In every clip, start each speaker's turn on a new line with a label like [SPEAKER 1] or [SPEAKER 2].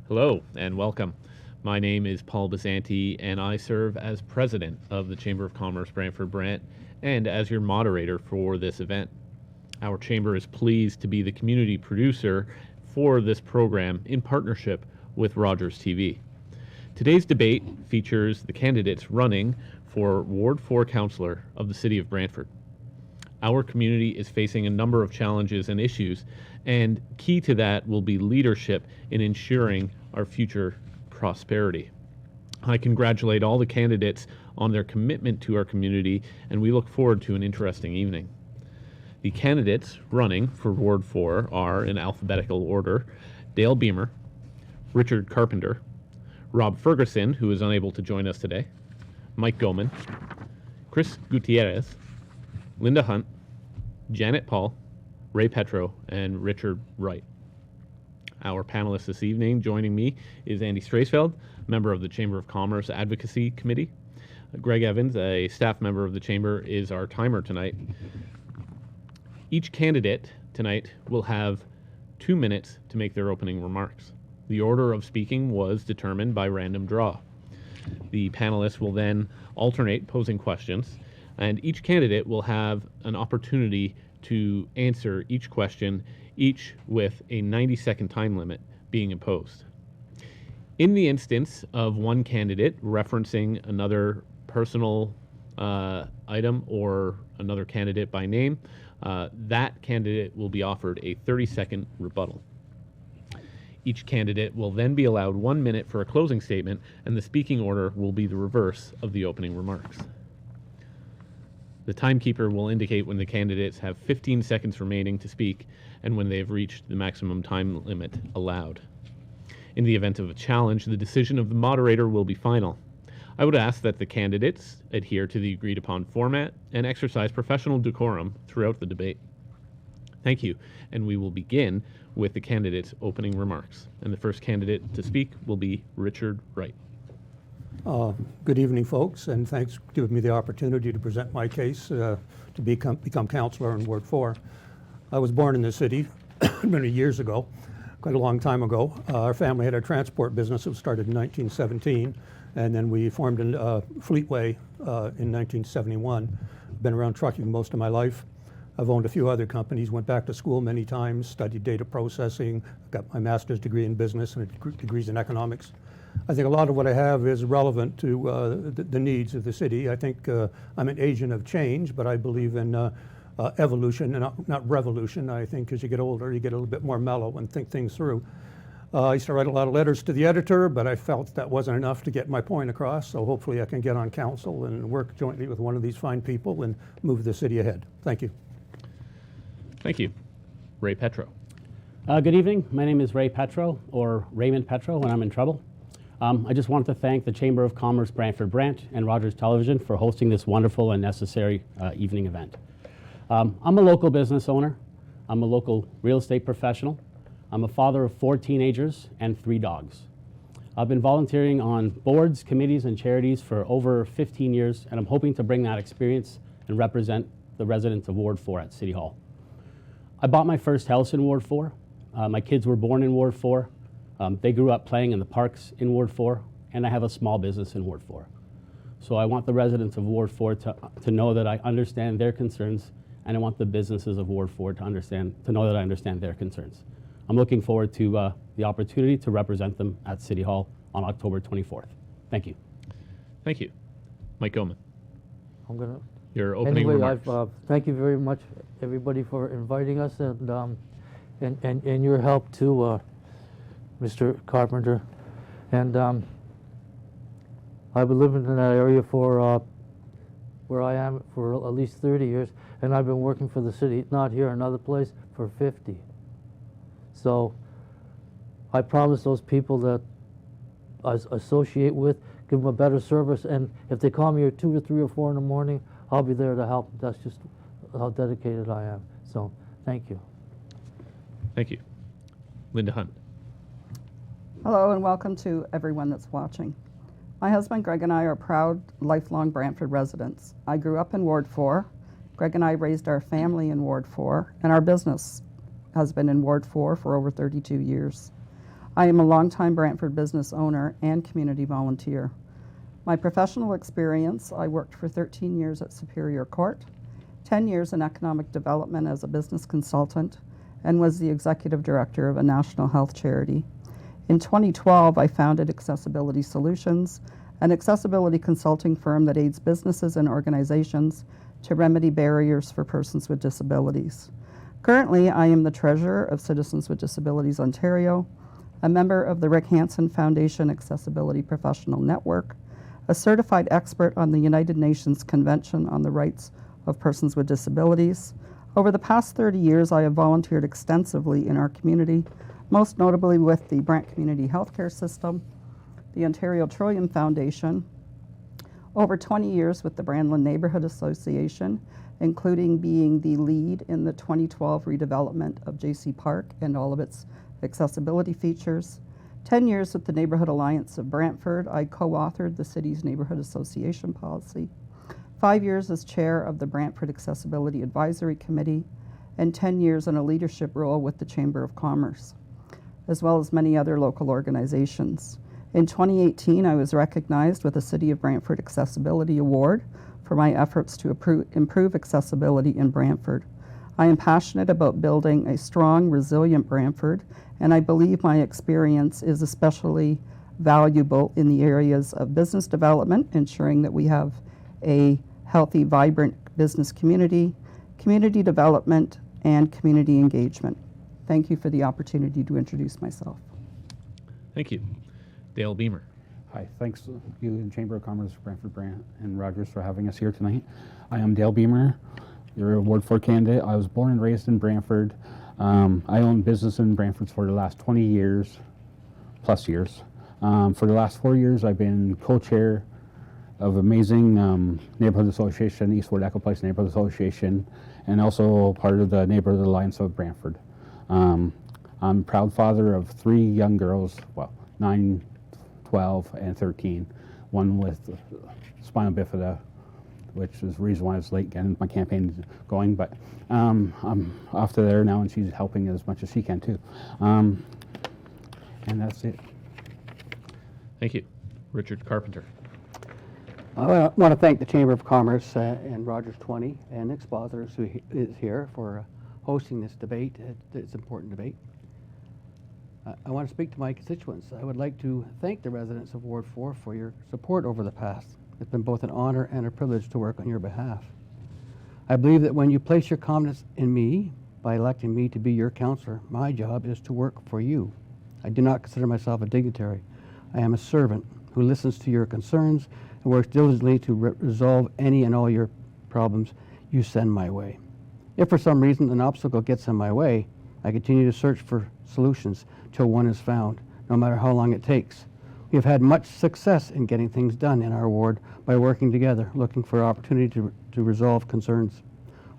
[SPEAKER 1] Hello and welcome. My name is Paul Basanti and I serve as president of the Chamber of Commerce Brantford-Brant and as your moderator for this event. Our chamber is pleased to be the community producer for this program in partnership with Rogers TV. Today's debate features the candidates running for Ward 4 Councillor of the City of Brantford. Our community is facing a number of challenges and issues, and key to that will be leadership in ensuring our future prosperity. I congratulate all the candidates on their commitment to our community, and we look forward to an interesting evening. The candidates running for Ward 4 are, in alphabetical order, Dale Beamer, Richard Carpenter, Rob Ferguson, who is unable to join us today, Mike Goman, Chris Gutierrez, Linda Hunt, Janet Paul, Ray Petro, and Richard Wright. Our panelists this evening, joining me is Andy Straisfeld, member of the Chamber of Commerce Advocacy Committee. Greg Evans, a staff member of the Chamber, is our timer tonight. Each candidate tonight will have 2 minutes to make their opening remarks. The order of speaking was determined by random draw. The panelists will then alternate posing questions, and each candidate will have an opportunity to answer each question, each with a 90-second time limit being imposed. In the instance of one candidate referencing another personal item or another candidate by name, that candidate will be offered a 30-second rebuttal. Each candidate will then be allowed 1 minute for a closing statement, and the speaking order will be the reverse of the opening remarks. The timekeeper will indicate when the candidates have 15 seconds remaining to speak and when they have reached the maximum time limit allowed. In the event of a challenge, the decision of the moderator will be final. I would ask that the candidates adhere to the agreed upon format and exercise professional decorum throughout the debate. Thank you, and we will begin with the candidates' opening remarks. And the first candidate to speak will be Richard Wright.
[SPEAKER 2] Good evening, folks, and thanks for giving me the opportunity to present my case to become councillor in Ward 4. I was born in this city many years ago, quite a long time ago. Our family had a transport business that was started in 1917, and then we formed a Fleetway in 1971. I've been around trucking most of my life. I've owned a few other companies, went back to school many times, studied data processing, got my master's degree in business and degrees in economics. I think a lot of what I have is relevant to the needs of the city. I think I'm an agent of change, but I believe in evolution and not revolution. I think as you get older, you get a little bit more mellow and think things through. I used to write a lot of letters to the editor, but I felt that wasn't enough to get my point across, so hopefully I can get on council and work jointly with one of these fine people and move the city ahead. Thank you.
[SPEAKER 1] Thank you. Ray Petro.
[SPEAKER 3] Good evening. My name is Ray Petro, or Raymond Petro when I'm in trouble. I just wanted to thank the Chamber of Commerce Brantford-Brant and Rogers Television for hosting this wonderful and necessary evening event. I'm a local business owner. I'm a local real estate professional. I'm a father of 4 teenagers and 3 dogs. I've been volunteering on boards, committees, and charities for over 15 years, and I'm hoping to bring that experience and represent the residents of Ward 4 at City Hall. I bought my first house in Ward 4. My kids were born in Ward 4. They grew up playing in the parks in Ward 4, and I have a small business in Ward 4. So I want the residents of Ward 4 to know that I understand their concerns, and I want the businesses of Ward 4 to know that I understand their concerns. I'm looking forward to the opportunity to represent them at City Hall on October 24th. Thank you.
[SPEAKER 1] Thank you. Mike Goman.
[SPEAKER 4] I'm gonna.
[SPEAKER 1] Your opening remarks.
[SPEAKER 4] Thank you very much, everybody, for inviting us and your help too, Mr. Carpenter. And I've been living in that area for where I am for at least 30 years, and I've been working for the city, not here, another place, for 50. So I promise those people that I associate with, give them a better service, and if they call me at 2 or 3 or 4 in the morning, I'll be there to help. That's just how dedicated I am. So thank you.
[SPEAKER 1] Thank you. Linda Hunt.
[SPEAKER 5] Hello and welcome to everyone that's watching. My husband Greg and I are proud, lifelong Brantford residents. I grew up in Ward 4. Greg and I raised our family in Ward 4, and our business has been in Ward 4 for over 32 years. I am a longtime Brantford business owner and community volunteer. My professional experience, I worked for 13 years at Superior Court, 10 years in economic development as a business consultant, and was the executive director of a national health charity. In 2012, I founded Accessibility Solutions, an accessibility consulting firm that aids businesses and organizations to remedy barriers for persons with disabilities. Currently, I am the treasurer of Citizens with Disabilities Ontario, a member of the Rick Hansen Foundation Accessibility Professional Network, a certified expert on the United Nations Convention on the Rights of Persons with Disabilities. Over the past 30 years, I have volunteered extensively in our community, most notably with the Brant Community Healthcare System, the Ontario Trillium Foundation, over 20 years with the Brandland Neighbourhood Association, including being the lead in the 2012 redevelopment of JC Park and all of its accessibility features. 10 years with the Neighbourhood Alliance of Brantford. I co-authored the city's Neighbourhood Association policy. 5 years as chair of the Brantford Accessibility Advisory Committee, and 10 years in a leadership role with the Chamber of Commerce, as well as many other local organizations. In 2018, I was recognized with the City of Brantford Accessibility Award for my efforts to improve accessibility in Brantford. I am passionate about building a strong, resilient Brantford, and I believe my experience is especially valuable in the areas of business development, ensuring that we have a healthy, vibrant business community, community development, and community engagement. Thank you for the opportunity to introduce myself.
[SPEAKER 1] Thank you. Dale Beamer.
[SPEAKER 6] Hi, thanks to you and Chamber of Commerce Brantford-Brant and Rogers for having us here tonight. I am Dale Beamer, your Ward 4 candidate. I was born and raised in Brantford. I own business in Brantford for the last 20 years, plus years. For the last 4 years, I've been co-chair of amazing neighborhood association, East Ward Echo Place Neighborhood Association, and also part of the Neighborhood Alliance of Brantford. I'm proud father of 3 young girls, well, 9, 12, and 13, one with spinal bifida, which is the reason why I was late getting my campaign going, but I'm off to there now, and she's helping as much as she can too. And that's it.
[SPEAKER 1] Thank you. Richard Carpenter.
[SPEAKER 7] I want to thank the Chamber of Commerce and Rogers 20 and Expositors who is here for hosting this debate. It's an important debate. I want to speak to my constituents. I would like to thank the residents of Ward 4 for your support over the past. It's been both an honor and a privilege to work on your behalf. I believe that when you place your confidence in me by electing me to be your counselor, my job is to work for you. I do not consider myself a dignitary. I am a servant who listens to your concerns and works diligently to resolve any and all your problems you send my way. If for some reason an obstacle gets in my way, I continue to search for solutions till one is found, no matter how long it takes. We have had much success in getting things done in our ward by working together, looking for opportunity to resolve concerns.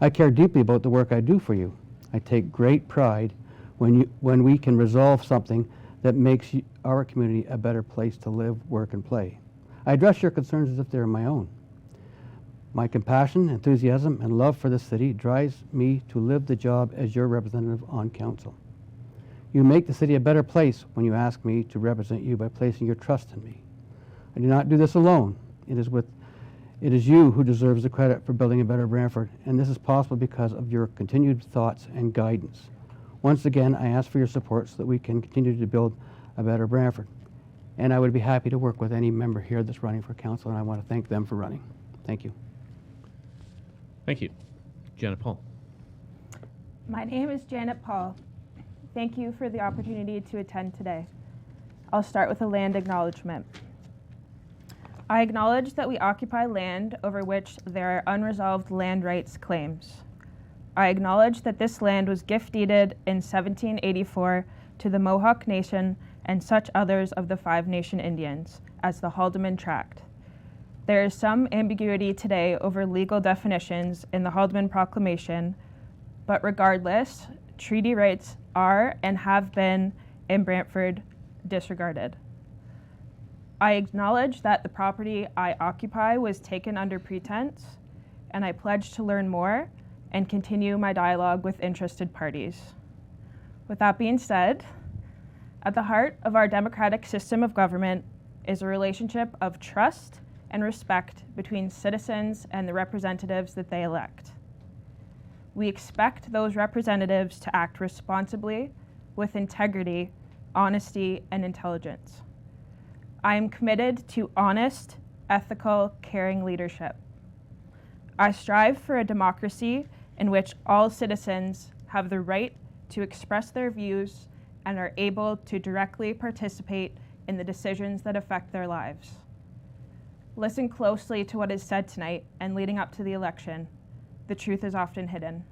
[SPEAKER 7] I care deeply about the work I do for you. I take great pride when we can resolve something that makes our community a better place to live, work, and play. I address your concerns as if they're my own. My compassion, enthusiasm, and love for the city drives me to live the job as your representative on council. You make the city a better place when you ask me to represent you by placing your trust in me. I do not do this alone. It is you who deserves the credit for building a better Brantford, and this is possible because of your continued thoughts and guidance. Once again, I ask for your support so that we can continue to build a better Brantford. And I would be happy to work with any member here that's running for council, and I want to thank them for running. Thank you.
[SPEAKER 1] Thank you. Janet Paul.
[SPEAKER 8] My name is Janet Paul. Thank you for the opportunity to attend today. I'll start with a land acknowledgement. I acknowledge that we occupy land over which there are unresolved land rights claims. I acknowledge that this land was gift-deeded in 1784 to the Mohawk Nation and such others of the Five Nation Indians as the Haldeman Tract. There is some ambiguity today over legal definitions in the Haldeman Proclamation, but regardless, treaty rights are and have been in Brantford disregarded. I acknowledge that the property I occupy was taken under pretense, and I pledge to learn more and continue my dialogue with interested parties. With that being said, At the heart of our democratic system of government is a relationship of trust and respect between citizens and the representatives that they elect. We expect those representatives to act responsibly, with integrity, honesty, and intelligence. I am committed to honest, ethical, caring leadership. I strive for a democracy in which all citizens have the right to express their views and are able to directly participate in the decisions that affect their lives. Listen closely to what is said tonight and leading up to the election. The truth is often hidden.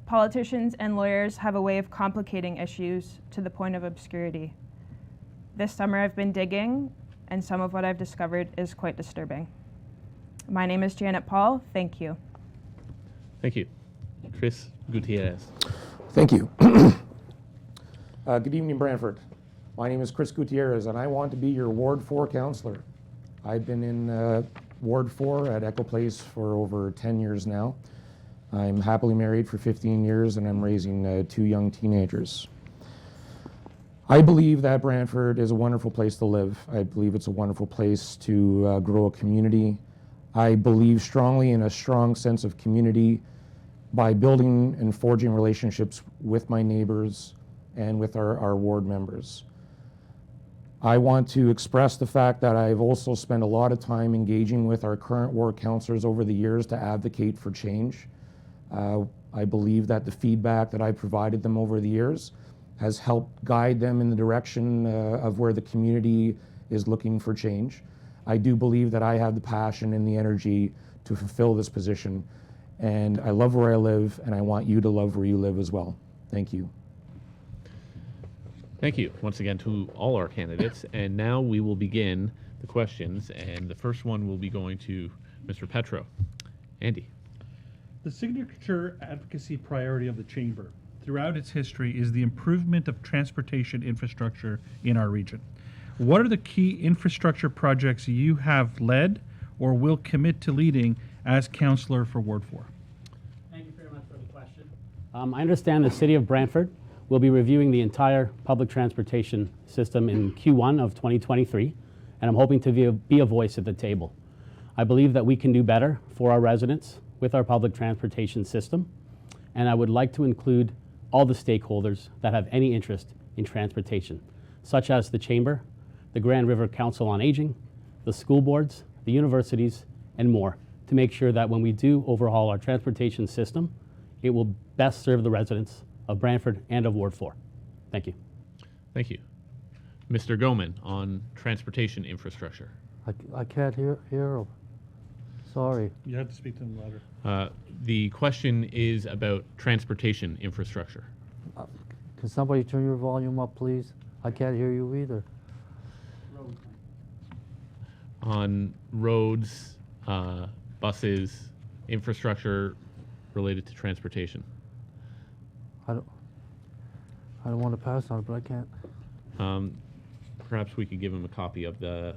[SPEAKER 8] Politicians and lawyers have a way of complicating issues to the point of obscurity. This summer I've been digging, and some of what I've discovered is quite disturbing. My name is Janet Paul. Thank you.
[SPEAKER 1] Thank you. Chris Gutierrez.
[SPEAKER 9] Thank you. Good evening, Brantford. My name is Chris Gutierrez, and I want to be your Ward 4 counselor. I've been in Ward 4 at Echo Place for over 10 years now. I'm happily married for 15 years, and I'm raising 2 young teenagers. I believe that Brantford is a wonderful place to live. I believe it's a wonderful place to grow a community. I believe strongly in a strong sense of community by building and forging relationships with my neighbors and with our ward members. I want to express the fact that I've also spent a lot of time engaging with our current ward councillors over the years to advocate for change. I believe that the feedback that I provided them over the years has helped guide them in the direction of where the community is looking for change. I do believe that I have the passion and the energy to fulfill this position, and I love where I live, and I want you to love where you live as well. Thank you.
[SPEAKER 1] Thank you once again to all our candidates. And now we will begin the questions. And the first one will be going to Mr. Petro. Andy.
[SPEAKER 10] The signature advocacy priority of the Chamber throughout its history is the improvement of transportation infrastructure in our region. What are the key infrastructure projects you have led or will commit to leading as councillor for Ward 4?
[SPEAKER 3] Thank you very much for the question. I understand the City of Brantford will be reviewing the entire public transportation system in Q1 of 2023, and I'm hoping to be a voice at the table. I believe that we can do better for our residents with our public transportation system, and I would like to include all the stakeholders that have any interest in transportation, such as the Chamber, the Grand River Council on Aging, the school boards, the universities, and more, to make sure that when we do overhaul our transportation system, it will best serve the residents of Brantford and of Ward 4. Thank you.
[SPEAKER 1] Thank you. Mr. Goman on transportation infrastructure.
[SPEAKER 4] I can't hear him. Sorry.
[SPEAKER 10] You have to speak to them louder.
[SPEAKER 1] The question is about transportation infrastructure.
[SPEAKER 4] Can somebody turn your volume up, please? I can't hear you either.
[SPEAKER 1] On roads, buses, infrastructure related to transportation.
[SPEAKER 4] I don't want to pass on it, but I can't.
[SPEAKER 1] Perhaps we could give him a copy of the...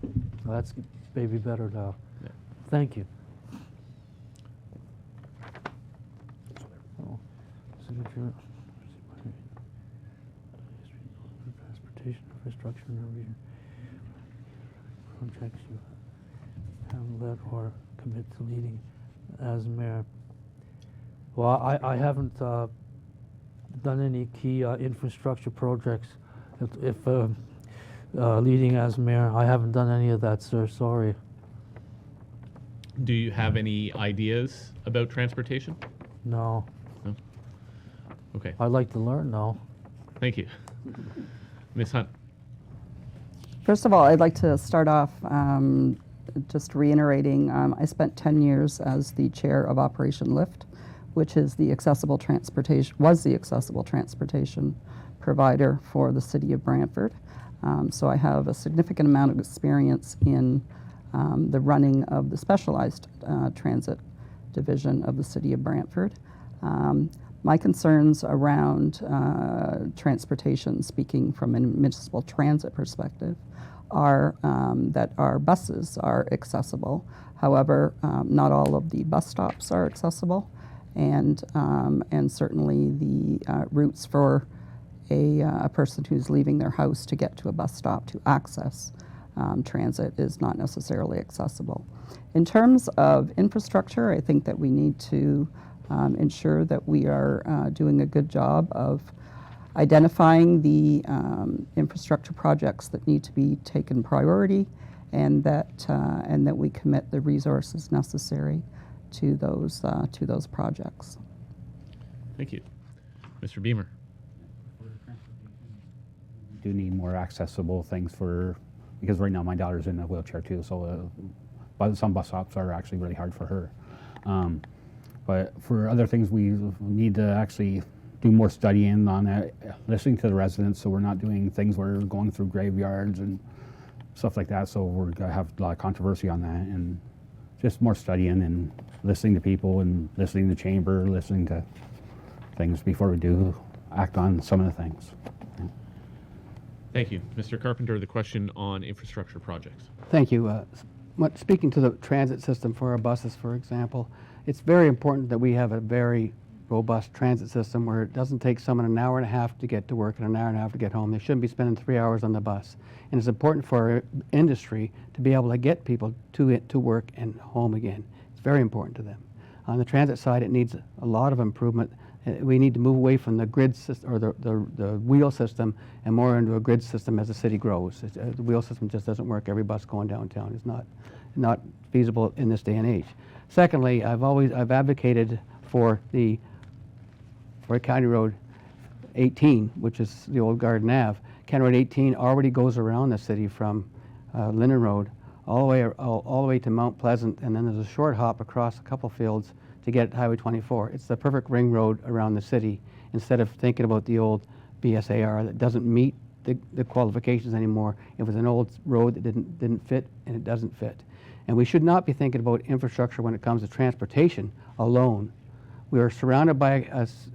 [SPEAKER 4] Well, that's maybe better now.
[SPEAKER 1] Yeah.
[SPEAKER 4] Thank you. Oh, signature. Transportation infrastructure in our region. Projects you have led or commit to leading as mayor. Well, I haven't done any key infrastructure projects. If leading as mayor, I haven't done any of that, sir. Sorry.
[SPEAKER 1] Do you have any ideas about transportation?
[SPEAKER 4] No.
[SPEAKER 1] No? Okay.
[SPEAKER 4] I'd like to learn, though.
[SPEAKER 1] Thank you. Ms. Hunt.
[SPEAKER 5] First of all, I'd like to start off just reiterating, I spent 10 years as the chair of Operation Lift, which is the accessible transportation provider for the city of Brantford. So I have a significant amount of experience in the running of the specialized transit division of the city of Brantford. My concerns around transportation, speaking from a municipal transit perspective, are that our buses are accessible. However, not all of the bus stops are accessible. and certainly the routes for a person who's leaving their house to get to a bus stop to access transit is not necessarily accessible. In terms of infrastructure, I think that we need to ensure that we are doing a good job of identifying the infrastructure projects that need to be taken priority, and that we commit the resources necessary to those projects.
[SPEAKER 1] Thank you. Mr. Beamer.
[SPEAKER 6] Do need more accessible things because right now my daughter's in a wheelchair too, so but some bus stops are actually really hard for her. But for other things, we need to actually do more studying on that, listening to the residents, so we're not doing things where we're going through graveyards and stuff like that, so we're going to have a lot of controversy on that, and just more studying and listening to people and listening to the chamber, listening to things before we do act on some of the things.
[SPEAKER 1] Thank you. Mr. Carpenter, the question on infrastructure projects.
[SPEAKER 7] Thank you. Speaking to the transit system for our buses, for example, it's very important that we have a very robust transit system where it doesn't take someone an hour and a half to get to work and an hour and a half to get home. They shouldn't be spending 3 hours on the bus. And it's important for our industry to be able to get people to work and home again. It's very important to them. On the transit side, it needs a lot of improvement. We need to move away from the grid system or the wheel system and more into a grid system as the city grows. The wheel system just doesn't work. Every bus going downtown is not feasible in this day and age. Secondly, I've advocated for County Road 18, which is the old Garden Ave. County Road 18 already goes around the city from Linden Road all the way to Mount Pleasant, and then there's a short hop across a couple fields to get Highway 24. It's the perfect ring road around the city instead of thinking about the old BSAR that doesn't meet the qualifications anymore. It was an old road that didn't fit, and it doesn't fit. And we should not be thinking about infrastructure when it comes to transportation alone. We are surrounded by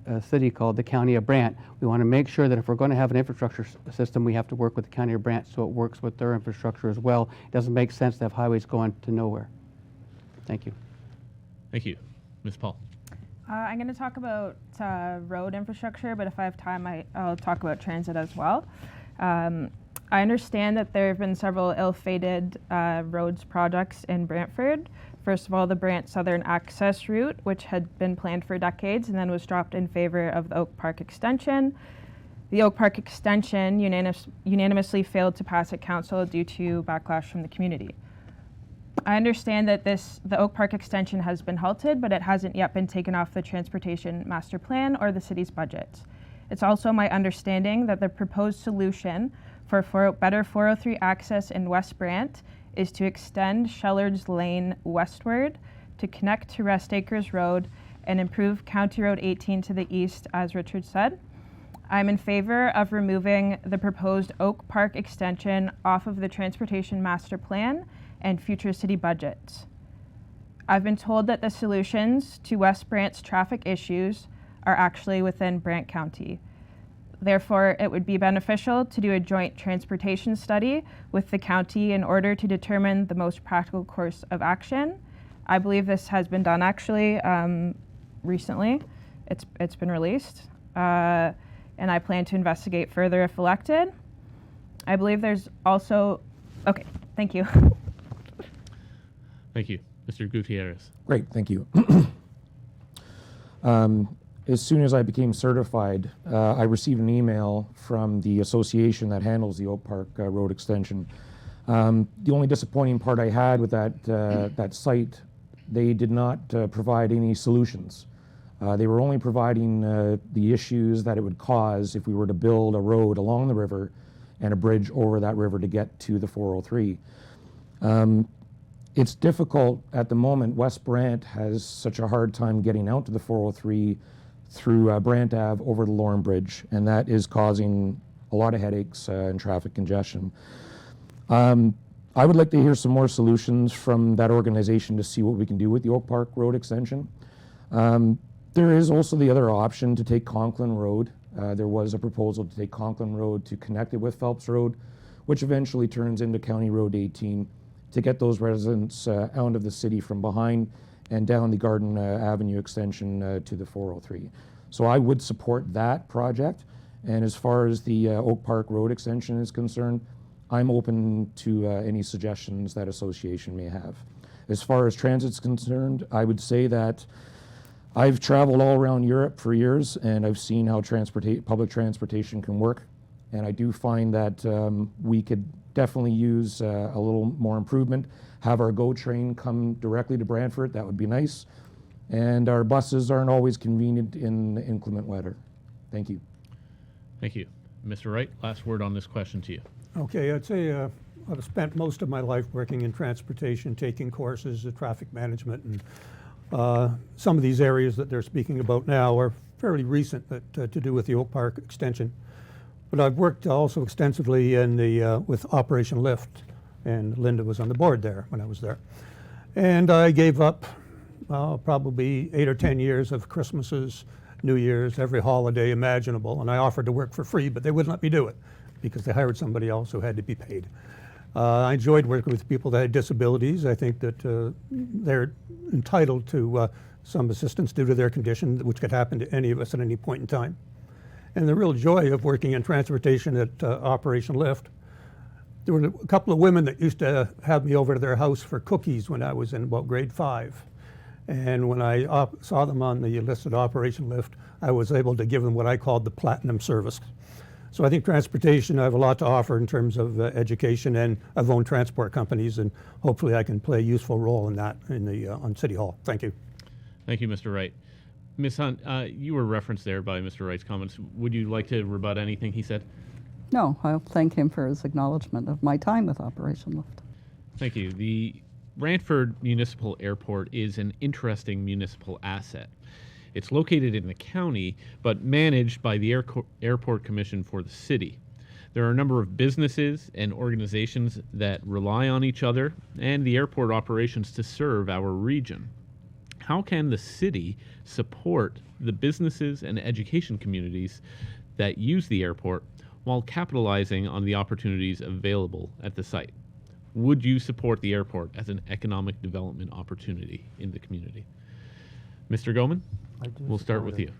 [SPEAKER 7] a city called the County of Brant. We want to make sure that if we're going to have an infrastructure system, we have to work with the County of Brant so it works with their infrastructure as well. It doesn't make sense to have highways going to nowhere. Thank you.
[SPEAKER 1] Thank you. Ms. Paul.
[SPEAKER 8] I'm going to talk about road infrastructure, but if I have time, I'll talk about transit as well. I understand that there have been several ill-fated roads projects in Brantford. First of all, the Brant Southern Access Route, which had been planned for decades and then was dropped in favor of the Oak Park Extension. The Oak Park Extension unanimously failed to pass at council due to backlash from the community. I understand that the Oak Park Extension has been halted, but it hasn't yet been taken off the Transportation Master Plan or the city's budget. It's also my understanding that the proposed solution for better 403 access in West Brant is to extend Shellard's Lane westward to connect to Rest Acres Road and improve County Road 18 to the east, as Richard said. I'm in favor of removing the proposed Oak Park extension off of the Transportation Master Plan and future city budgets. I've been told that the solutions to West Brant's traffic issues are actually within Brant County. Therefore, it would be beneficial to do a joint transportation study with the county in order to determine the most practical course of action. I believe this has been done actually recently. It's been released, and I plan to investigate further if elected. I believe there's also, okay, thank you.
[SPEAKER 1] Thank you. Mr. Gutierrez.
[SPEAKER 9] Great, thank you. As soon as I became certified, I received an email from the association that handles the Oak Park Road extension. The only disappointing part I had with that site, they did not provide any solutions. They were only providing the issues that it would cause if we were to build a road along the river and a bridge over that river to get to the 403. It's difficult at the moment. West Brant has such a hard time getting out to the 403 through Brant Ave over the Lorne Bridge, and that is causing a lot of headaches and traffic congestion. I would like to hear some more solutions from that organization to see what we can do with the Oak Park Road extension. There is also the other option to take Conklin Road. There was a proposal to take Conklin Road to connect it with Phelps Road, which eventually turns into County Road 18, to get those residents out of the city from behind and down the Garden Avenue extension to the 403. So I would support that project. And as far as the Oak Park Road extension is concerned, I'm open to any suggestions that association may have. As far as transit's concerned, I would say that I've traveled all around Europe for years, and I've seen how public transportation can work. And I do find that we could definitely use a little more improvement. Have our GO train come directly to Brantford, that would be nice. And our buses aren't always convenient in inclement weather. Thank you.
[SPEAKER 1] Thank you. Mr. Wright, last word on this question to you.
[SPEAKER 2] Okay, I'd say I've spent most of my life working in transportation, taking courses of traffic management, and some of these areas that they're speaking about now are fairly recent to do with the Oak Park extension. But I've worked also extensively in with Operation Lift, and Linda was on the board there when I was there. And I gave up probably 8 or 10 years of Christmases, New Year's, every holiday imaginable, and I offered to work for free, but they wouldn't let me do it because they hired somebody else who had to be paid. I enjoyed working with people that had disabilities. I think that they're entitled to some assistance due to their condition, which could happen to any of us at any point in time. And the real joy of working in transportation at Operation Lift, there were a couple of women that used to have me over to their house for cookies when I was in about grade 5. And when I saw them on the list at Operation Lift, I was able to give them what I called the platinum service. So I think transportation, I have a lot to offer in terms of education, and I've owned transport companies, and hopefully I can play a useful role in that on City Hall. Thank you.
[SPEAKER 1] Thank you, Mr. Wright. Ms. Hunt, you were referenced there by Mr. Wright's comments. Would you like to rebut anything he said?
[SPEAKER 5] No, I'll thank him for his acknowledgement of my time with Operation Lift.
[SPEAKER 1] Thank you. The Brantford Municipal Airport is an interesting municipal asset. It's located in the county, but managed by the Airport Commission for the city. There are a number of businesses and organizations that rely on each other and the airport operations to serve our region. How can the city support the businesses and education communities that use the airport while capitalizing on the opportunities available at the site? Would you support the airport as an economic development opportunity in the community? Mr. Goman, we'll start with you.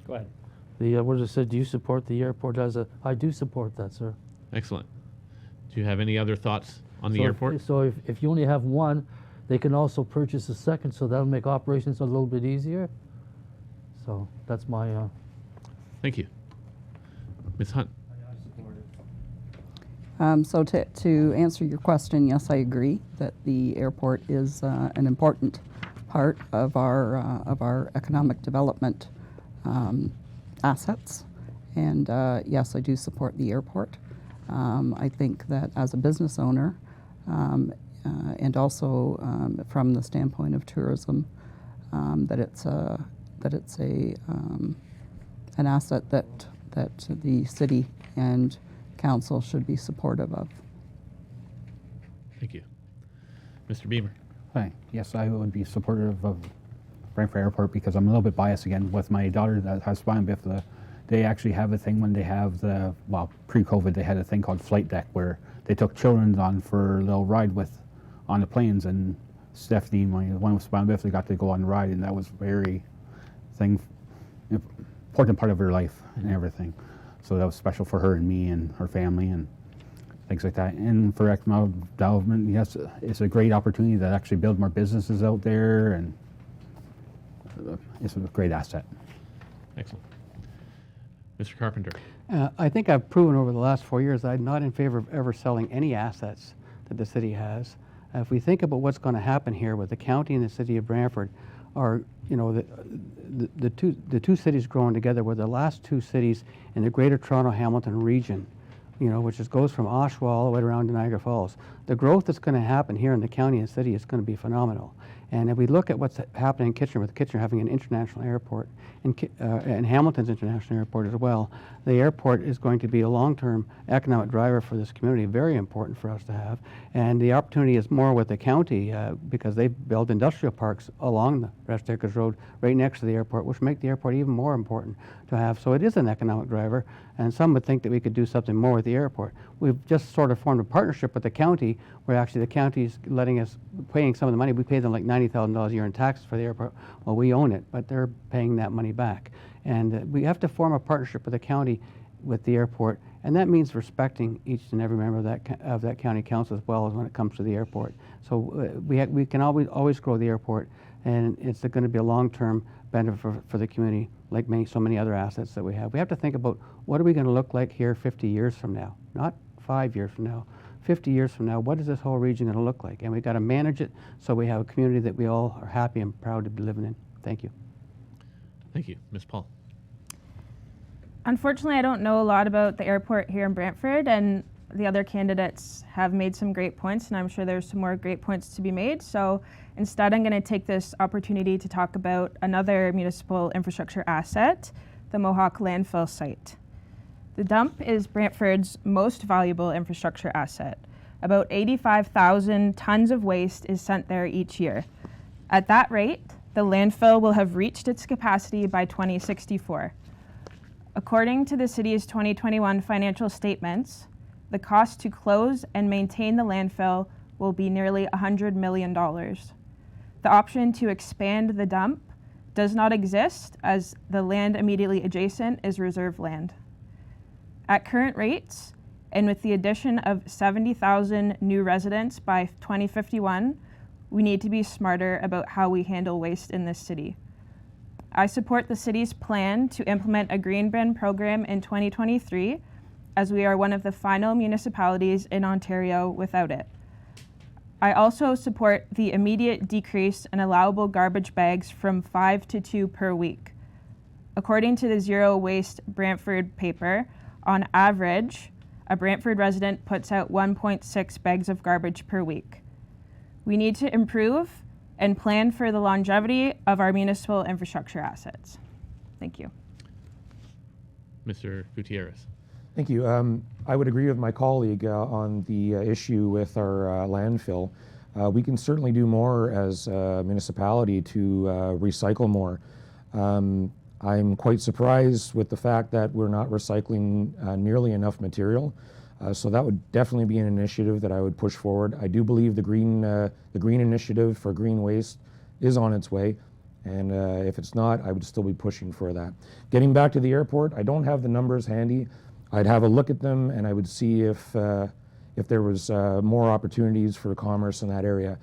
[SPEAKER 3] Go ahead.
[SPEAKER 4] What it said, do you support the airport as a, I do support that, sir.
[SPEAKER 1] Excellent. Do you have any other thoughts on the
[SPEAKER 4] So
[SPEAKER 1] airport?
[SPEAKER 4] So if you only have one, they can also purchase a second, so that'll make operations a little bit easier. So that's my,
[SPEAKER 1] Thank you. Ms. Hunt.
[SPEAKER 5] So to answer your question, yes, I agree that the airport is an important part of our economic development assets, and yes, I do support the airport. I think that as a business owner, and also from the standpoint of tourism, that it's an asset that the city and council should be supportive of.
[SPEAKER 1] Thank you. Mr. Beamer.
[SPEAKER 6] Hi. Yes, I would be supportive of Brantford Airport because I'm a little bit biased again with my daughter that has spinal bifida. They actually have a thing when they have the, well, pre-COVID, they had a thing called Flight Deck where they took children on for a little ride on the planes, and Stephanie, my one with spinal bifida, got to go on the ride, and that was very important part of her life and everything. So that was special for her and me and her family and things like that. And for economic development, yes, it's a great opportunity to actually build more businesses out there, and it's a great asset.
[SPEAKER 1] Excellent. Mr. Carpenter.
[SPEAKER 7] I think I've proven over the last 4 years that I'm not in favor of ever selling any assets that the city has. If we think about what's going to happen here with the county and the city of Brantford, are, you know, the two cities growing together were the last two cities in the Greater Toronto Hamilton region, you know, which goes from Oshawa all the way around to Niagara Falls. The growth that's going to happen here in the county and city is going to be phenomenal. And if we look at what's happening in Kitchener, with Kitchener having an international airport, and Hamilton's international airport as well, the airport is going to be a long-term economic driver for this community, very important for us to have. And the opportunity is more with the county because they build industrial parks along the Rest Acres Road right next to the airport, which make the airport even more important to have. So it is an economic driver, and some would think that we could do something more with the airport. We've just sort of formed a partnership with the county where actually the county's letting us, paying some of the money. We pay them like $90,000 a year in taxes for the airport. Well, we own it, but they're paying that money back. And we have to form a partnership with the county, with the airport, and that means respecting each and every member of that county council as well as when it comes to the airport. So we can always grow the airport, and it's going to be a long-term benefit for the community, like so many other assets that we have. We have to think about what are we going to look like here 50 years from now, not 5 years from now. 50 years from now, what is this whole region going to look like? And we've got to manage it so we have a community that we all are happy and proud to be living in. Thank you.
[SPEAKER 1] Thank you. Ms. Paul.
[SPEAKER 8] Unfortunately, I don't know a lot about the airport here in Brantford, and the other candidates have made some great points, and I'm sure there's some more great points to be made. So instead, I'm going to take this opportunity to talk about another municipal infrastructure asset, the Mohawk landfill site. The dump is Brantford's most valuable infrastructure asset. About 85,000 tons of waste is sent there each year. At that rate, the landfill will have reached its capacity by 2064. According to the city's 2021 financial statements, the cost to close and maintain the landfill will be nearly $100 million. The option to expand the dump does not exist, as the land immediately adjacent is reserve land. At current rates, and with the addition of 70,000 new residents by 2051, we need to be smarter about how we handle waste in this city. I support the city's plan to implement a green bin program in 2023, as we are one of the final municipalities in Ontario without it. I also support the immediate decrease in allowable garbage bags from 5 to 2 per week. According to the Zero Waste Brantford paper, on average, a Brantford resident puts out 1.6 bags of garbage per week. We need to improve and plan for the longevity of our municipal infrastructure assets. Thank you.
[SPEAKER 1] Mr. Gutierrez.
[SPEAKER 9] Thank you. I would agree with my colleague on the issue with our landfill. We can certainly do more as a municipality to recycle more. I'm quite surprised with the fact that we're not recycling nearly enough material. So that would definitely be an initiative that I would push forward. I do believe the green initiative for green waste is on its way, and if it's not, I would still be pushing for that. Getting back to the airport, I don't have the numbers handy. I'd have a look at them, and I would see if there was more opportunities for commerce in that area,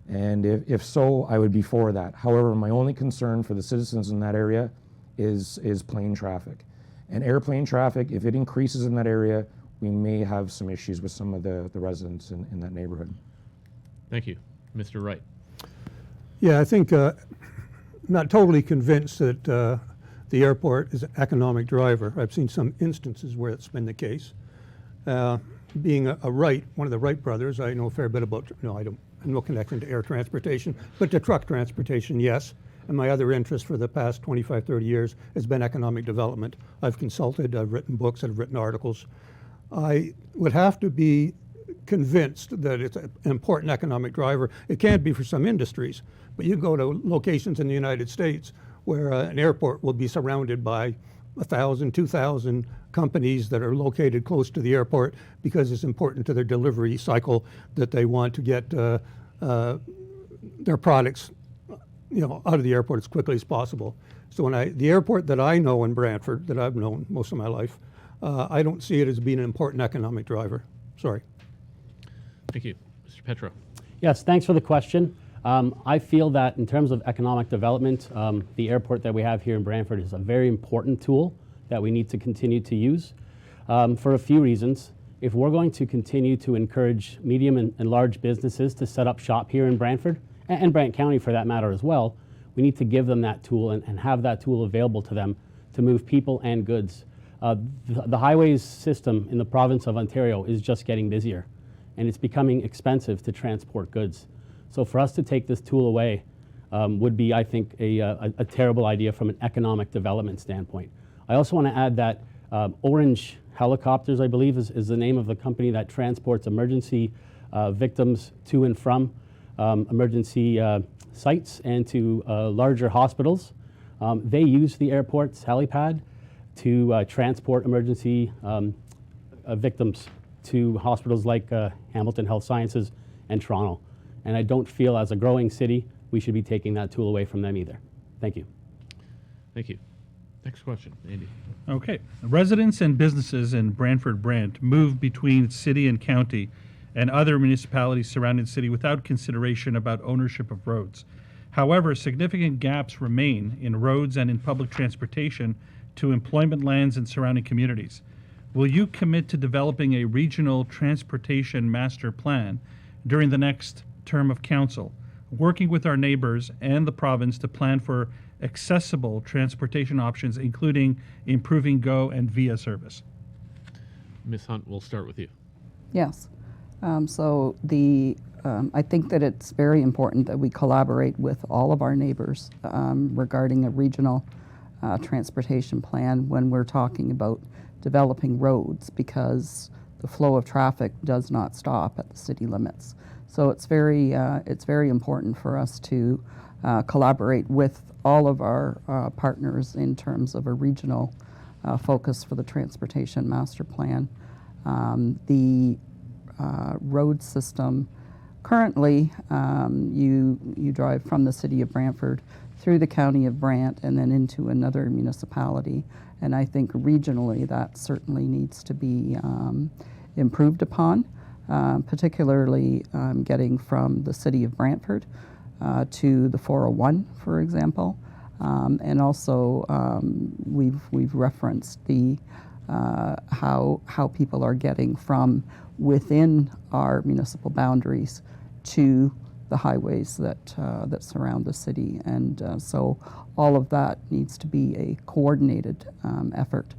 [SPEAKER 9] and if so, I would be for that. However, my only concern for the citizens in that area is plane traffic, and airplane traffic. If it increases in that area, we may have some issues with some of the residents in that neighborhood.
[SPEAKER 1] Thank you. Mr. Wright.
[SPEAKER 2] Yeah, I think I'm not totally convinced that the airport is an economic driver. I've seen some instances where it's been the case. Being a Wright, one of the Wright brothers, I know a fair bit about, I have no connection to air transportation, but to truck transportation, yes. And my other interest for the past 25, 30 years has been economic development. I've consulted, I've written books, I've written articles. I would have to be convinced that it's an important economic driver. It can't be for some industries, but you go to locations in the United States where an airport will be surrounded by 1,000, 2,000 companies that are located close to the airport because it's important to their delivery cycle that they want to get their products out of the airport as quickly as possible. So the airport that I know in Brantford, that I've known most of my life, I don't see it as being an important economic driver. Sorry.
[SPEAKER 1] Thank you. Mr. Petro.
[SPEAKER 3] Yes, thanks for the question. I feel that in terms of economic development, the airport that we have here in Brantford is a very important tool that we need to continue to use for a few reasons. If we're going to continue to encourage medium and large businesses to set up shop here in Brantford, and Brant County for that matter as well, we need to give them that tool and have that tool available to them to move people and goods. The highways system in the province of Ontario is just getting busier, and it's becoming expensive to transport goods. So for us to take this tool away would be, I think, a terrible idea from an economic development standpoint. I also want to add that Orange Helicopters, I believe, is the name of the company that transports emergency victims to and from emergency sites and to larger hospitals. They use the airport's helipad to transport emergency victims to hospitals like Hamilton Health Sciences and Toronto. And I don't feel as a growing city, we should be taking that tool away from them either. Thank you.
[SPEAKER 1] Thank you. Next question, Andy.
[SPEAKER 10] Okay. Residents and businesses in Brantford-Brant move between city and county and other municipalities surrounding the city without consideration about ownership of roads. However, significant gaps remain in roads and in public transportation to employment lands and surrounding communities. Will you commit to developing a regional transportation master plan during the next term of council, working with our neighbors and the province to plan for accessible transportation options, including improving GO and VIA service?
[SPEAKER 1] Ms. Hunt, we'll start with you.
[SPEAKER 5] Yes. I think that it's very important that we collaborate with all of our neighbors regarding a regional transportation plan when we're talking about developing roads, because the flow of traffic does not stop at the city limits. So it's very important for us to collaborate with all of our partners in terms of a regional focus for the transportation master plan. The road system currently, you drive from the city of Brantford through the county of Brant and then into another municipality, and I think regionally that certainly needs to be improved upon, particularly getting from the city of Brantford to the 401, for example, and also we've referenced the how people are getting from within our municipal boundaries to the highways that surround the city, and so all of that needs to be a coordinated effort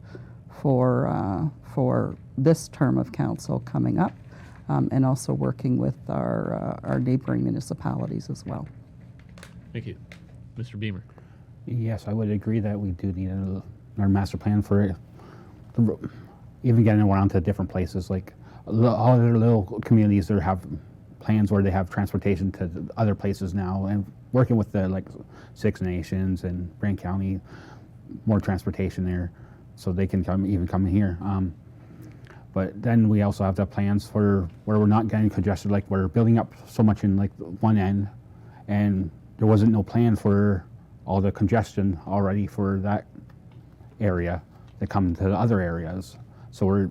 [SPEAKER 5] for this term of council coming up, and also working with our neighboring municipalities as well.
[SPEAKER 1] Thank you. Mr. Beamer.
[SPEAKER 6] Yes, I would agree that we do need our master plan for even getting around to different places, like all other little communities that have plans where they have transportation to other places now, and working with the like Six Nations and Brant County, more transportation there, so they can come here. But then we also have the plans for where we're not getting congested, like we're building up so much in like one end, and there wasn't no plan for all the congestion already for that area that come to the other areas. So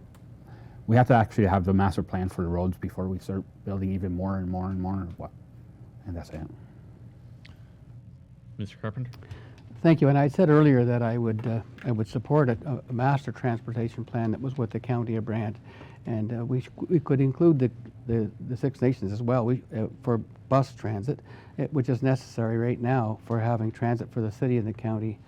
[SPEAKER 6] we have to actually have the master plan for the roads before we start building even more and more and more. And that's it.
[SPEAKER 1] Mr. Carpenter.
[SPEAKER 7] Thank you. And I said earlier that I would support a master transportation plan that was with the county of Brant, and we could include the Six Nations as well. For bus transit, which is necessary right now for having transit for the city and the county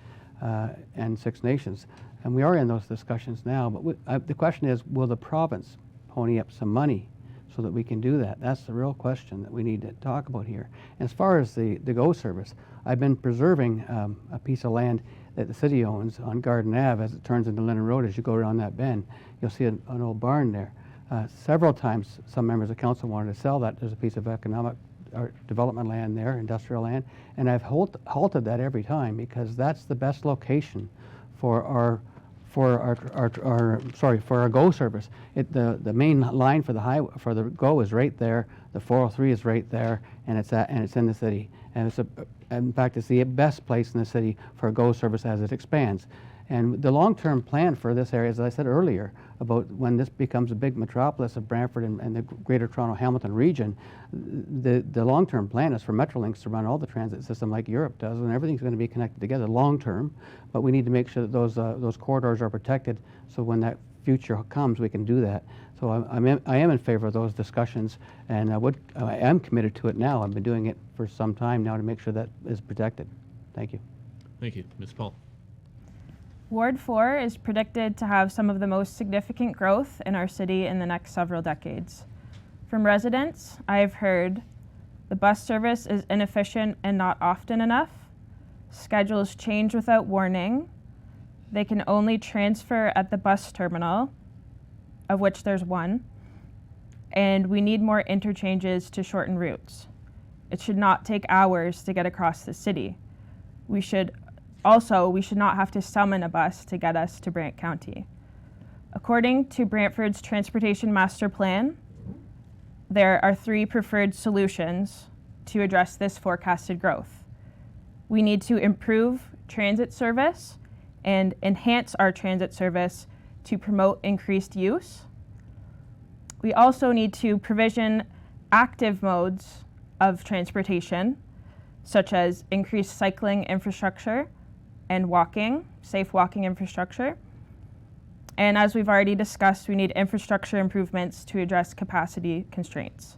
[SPEAKER 7] and Six Nations. And we are in those discussions now, but the question is, will the province pony up some money so that we can do that? That's the real question that we need to talk about here. And as far as the GO service, I've been preserving a piece of land that the city owns on Garden Ave as it turns into Lennon Road. As you go around that bend, you'll see an old barn there. Several times some members of council wanted to sell that. There's a piece of economic or development land there, industrial land, and I've halted that every time because that's the best location for our GO service. The main line for the highway for the GO is right there. The 403 is right there, and it's in the city. And in fact, it's the best place in the city for a GO service as it expands. And the long-term plan for this area, as I said earlier, about when this becomes a big metropolis of Brantford and the Greater Toronto-Hamilton region, the long-term plan is for Metrolinx to run all the transit system like Europe does, and everything's going to be connected together long-term. But we need to make sure that those corridors are protected, so when that future comes, we can do that. So I am in favor of those discussions, and I am committed to it now. I've been doing it for some time now to make sure that is protected. Thank you.
[SPEAKER 1] Thank you. Ms. Paul.
[SPEAKER 8] Ward 4 is predicted to have some of the most significant growth in our city in the next several decades. From residents, I've heard the bus service is inefficient and not often enough. Schedules change without warning. They can only transfer at the bus terminal, of which there's one. And we need more interchanges to shorten routes. It should not take hours to get across the city. We should not have to summon a bus to get us to Brant County. According to Brantford's Transportation Master Plan, there are 3 preferred solutions to address this forecasted growth. We need to improve transit service and enhance our transit service to promote increased use. We also need to provision active modes of transportation, such as increased cycling infrastructure and safe walking infrastructure. And as we've already discussed, we need infrastructure improvements to address capacity constraints.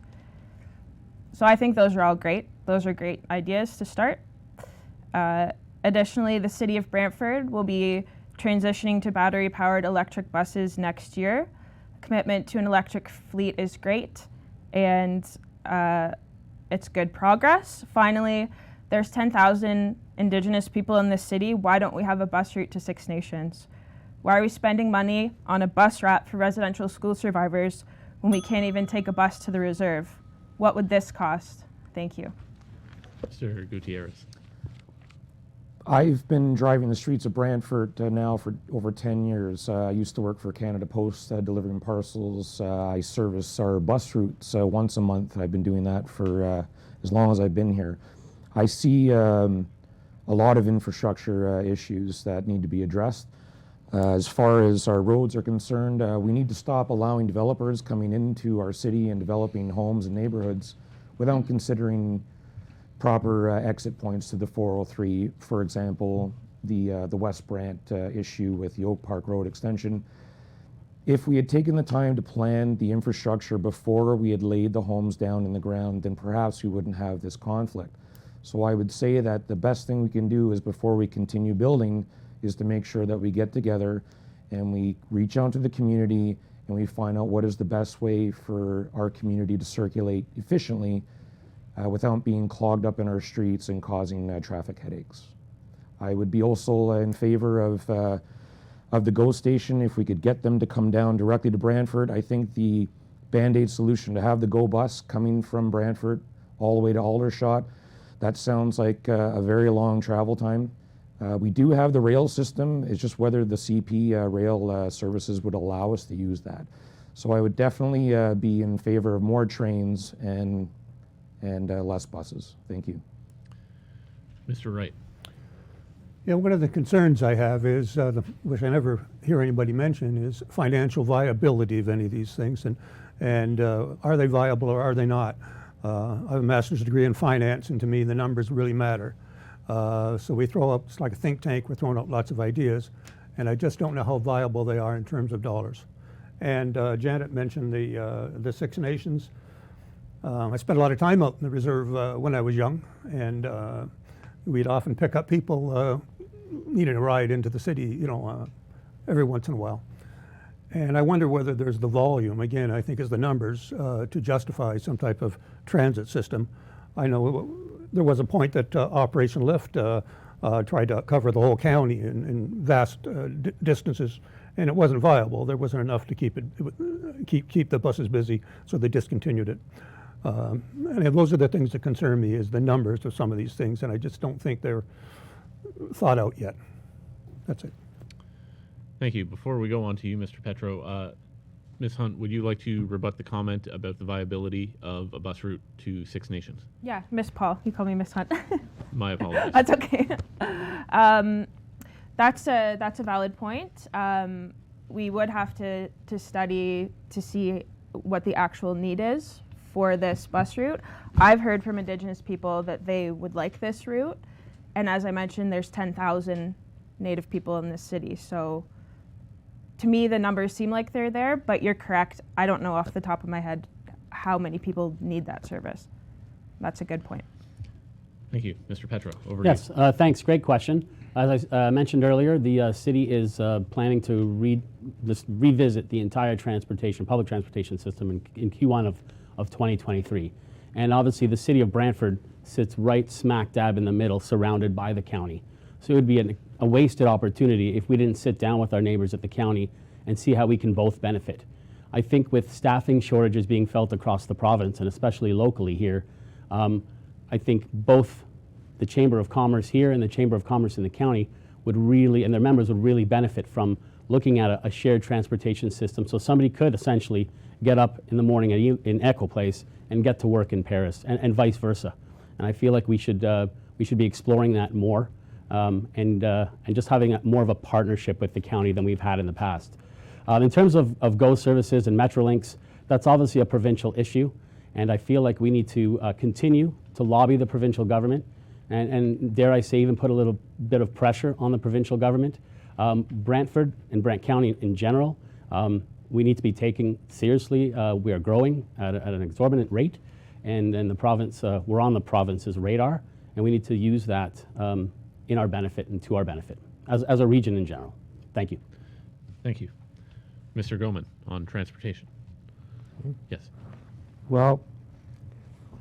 [SPEAKER 8] So I think those are all great. Those are great ideas to start. Additionally, the City of Brantford will be transitioning to battery-powered electric buses next year. Commitment to an electric fleet is great, and it's good progress. Finally, there's 10,000 Indigenous people in this city. Why don't we have a bus route to Six Nations? Why are we spending money on a bus route for residential school survivors when we can't even take a bus to the reserve? What would this cost? Thank you.
[SPEAKER 1] Mr. Gutierrez.
[SPEAKER 9] I've been driving the streets of Brantford now for over 10 years. I used to work for Canada Post delivering parcels. I service our bus routes once a month. I've been doing that for as long as I've been here. I see a lot of infrastructure issues that need to be addressed. As far as our roads are concerned, we need to stop allowing developers coming into our city and developing homes and neighborhoods without considering proper exit points to the 403. For example, the West Brant issue with the Oak Park Road extension. If we had taken the time to plan the infrastructure before we had laid the homes down in the ground, then perhaps we wouldn't have this conflict. So I would say that the best thing we can do is, before we continue building, is to make sure that we get together and we reach out to the community and we find out what is the best way for our community to circulate efficiently without being clogged up in our streets and causing traffic headaches. I would be also in favor of the GO station. If we could get them to come down directly to Brantford, I think the Band-Aid solution to have the GO bus coming from Brantford all the way to Aldershot, that sounds like a very long travel time. We do have the rail system. It's just whether the CP rail services would allow us to use that. So I would definitely be in favor of more trains and less buses. Thank you.
[SPEAKER 1] Mr. Wright.
[SPEAKER 2] Yeah, one of the concerns I have is, which I never hear anybody mention, is financial viability of any of these things, and are they viable or are they not? I have a master's degree in finance, and to me the numbers really matter. So we throw up, it's like a think tank, we're throwing out lots of ideas, and I just don't know how viable they are in terms of dollars. And Janet mentioned the Six Nations. I spent a lot of time out in the reserve when I was young, and we'd often pick up people needing a ride into the city, every once in a while. And I wonder whether there's the volume, again, I think is the numbers, to justify some type of transit system. I know there was a point that Operation Lift tried to cover the whole county in vast distances, and it wasn't viable. There wasn't enough to keep the buses busy, so they discontinued it. And those are the things that concern me, is the numbers of some of these things, and I just don't think they're thought out yet. That's it.
[SPEAKER 1] Thank you. Before we go on to you, Mr. Petro, Ms. Hunt, would you like to rebut the comment about the viability of a bus route to Six Nations?
[SPEAKER 8] Yeah, Miss Paul. You call me Miss Hunt.
[SPEAKER 1] My apologies.
[SPEAKER 8] That's okay. That's a valid point. We would have to study to see what the actual need is for this bus route. I've heard from Indigenous people that they would like this route, and as I mentioned, there's 10,000 Native people in this city, so to me the numbers seem like they're there, but you're correct. I don't know off the top of my head how many people need that service. That's a good point.
[SPEAKER 1] Thank you. Mr. Petro, over
[SPEAKER 3] Yes,
[SPEAKER 1] to you.
[SPEAKER 3] thanks. Great question. As I mentioned earlier, the city is planning to revisit the entire public transportation system in Q1 of 2023. And obviously the city of Brantford sits right smack dab in the middle, surrounded by the county. So it would be a wasted opportunity if we didn't sit down with our neighbors at the county and see how we can both benefit. I think with staffing shortages being felt across the province, and especially locally here, I think both the Chamber of Commerce here and the Chamber of Commerce in the county would really, and their members would really benefit from looking at a shared transportation system so somebody could essentially get up in the morning in Echo Place and get to work in Paris, and vice versa. And I feel like we should be exploring that more, and just having more of a partnership with the county than we've had in the past. In terms of GO services and Metrolinks, that's obviously a provincial issue, and I feel like we need to continue to lobby the provincial government, and dare I say even put a little bit of pressure on the provincial government. Brantford and Brant County in general, we need to be taking seriously. We are growing at an exorbitant rate, and the province, we're on the province's radar, and we need to use that in our benefit and to our benefit as a region in general. Thank you.
[SPEAKER 1] Thank you. Mr. Goman on transportation. Yes.
[SPEAKER 4] Well,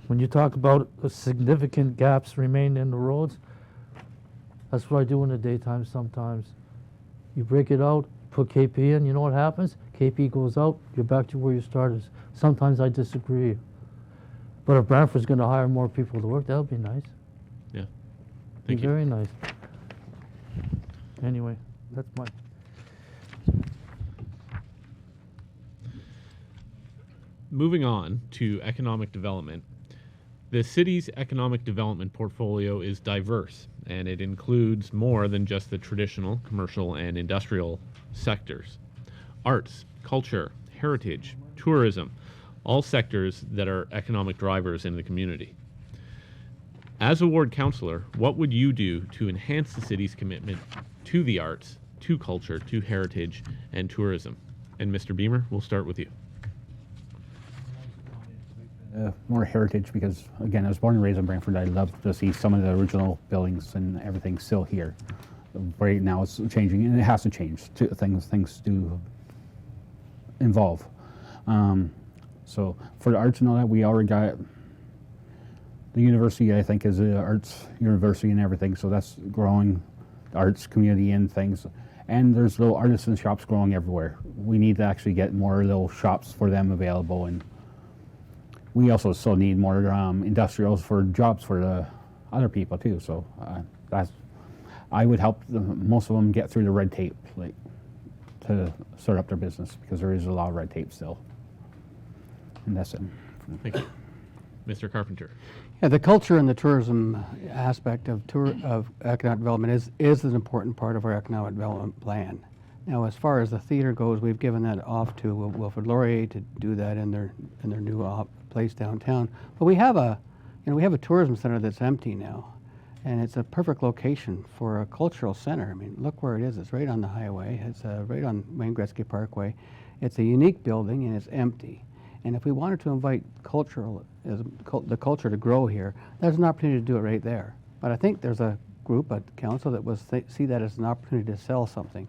[SPEAKER 4] when you talk about significant gaps remain in the roads, that's what I do in the daytime sometimes. You break it out, put KP in, you know what happens? KP goes out, you're back to where you started. Sometimes I disagree. But if Brantford's going to hire more people to work, that would be nice.
[SPEAKER 1] Yeah. Thank you.
[SPEAKER 4] Very nice. Anyway, that's my...
[SPEAKER 1] Moving on to economic development. The city's economic development portfolio is diverse, and it includes more than just the traditional commercial and industrial sectors. Arts, culture, heritage, tourism, all sectors that are economic drivers in the community. As a ward councillor, what would you do to enhance the city's commitment to the arts, to culture, to heritage, and tourism? And Mr. Beamer, we'll start with you.
[SPEAKER 6] More heritage, because again, I was born and raised in Brantford. I'd love to see some of the original buildings and everything still here. Right now it's changing, and it has to change. Things do evolve. So for the arts and all that, we already got the university, I think, is an arts university and everything, so that's growing the arts community and things. And there's little artisan shops growing everywhere. We need to actually get more little shops for them available, and we also still need more industrials for jobs for the other people too. So I would help most of them get through the red tape, like, to start up their business, because there is a lot of red tape still. And that's it.
[SPEAKER 1] Thank you. Mr. Carpenter.
[SPEAKER 7] Yeah, the culture and the tourism aspect of economic development is an important part of our economic development plan. Now, as far as the theater goes, we've given that off to Wilfrid Laurier to do that in their new place downtown. But we have a tourism center that's empty now, and it's a perfect location for a cultural center. I mean, look where it is. It's right on the highway. It's right on Wayne Gretzky Parkway. It's a unique building, and it's empty. And if we wanted to invite the culture to grow here, there's an opportunity to do it right there. But I think there's a group at council that will see that as an opportunity to sell something.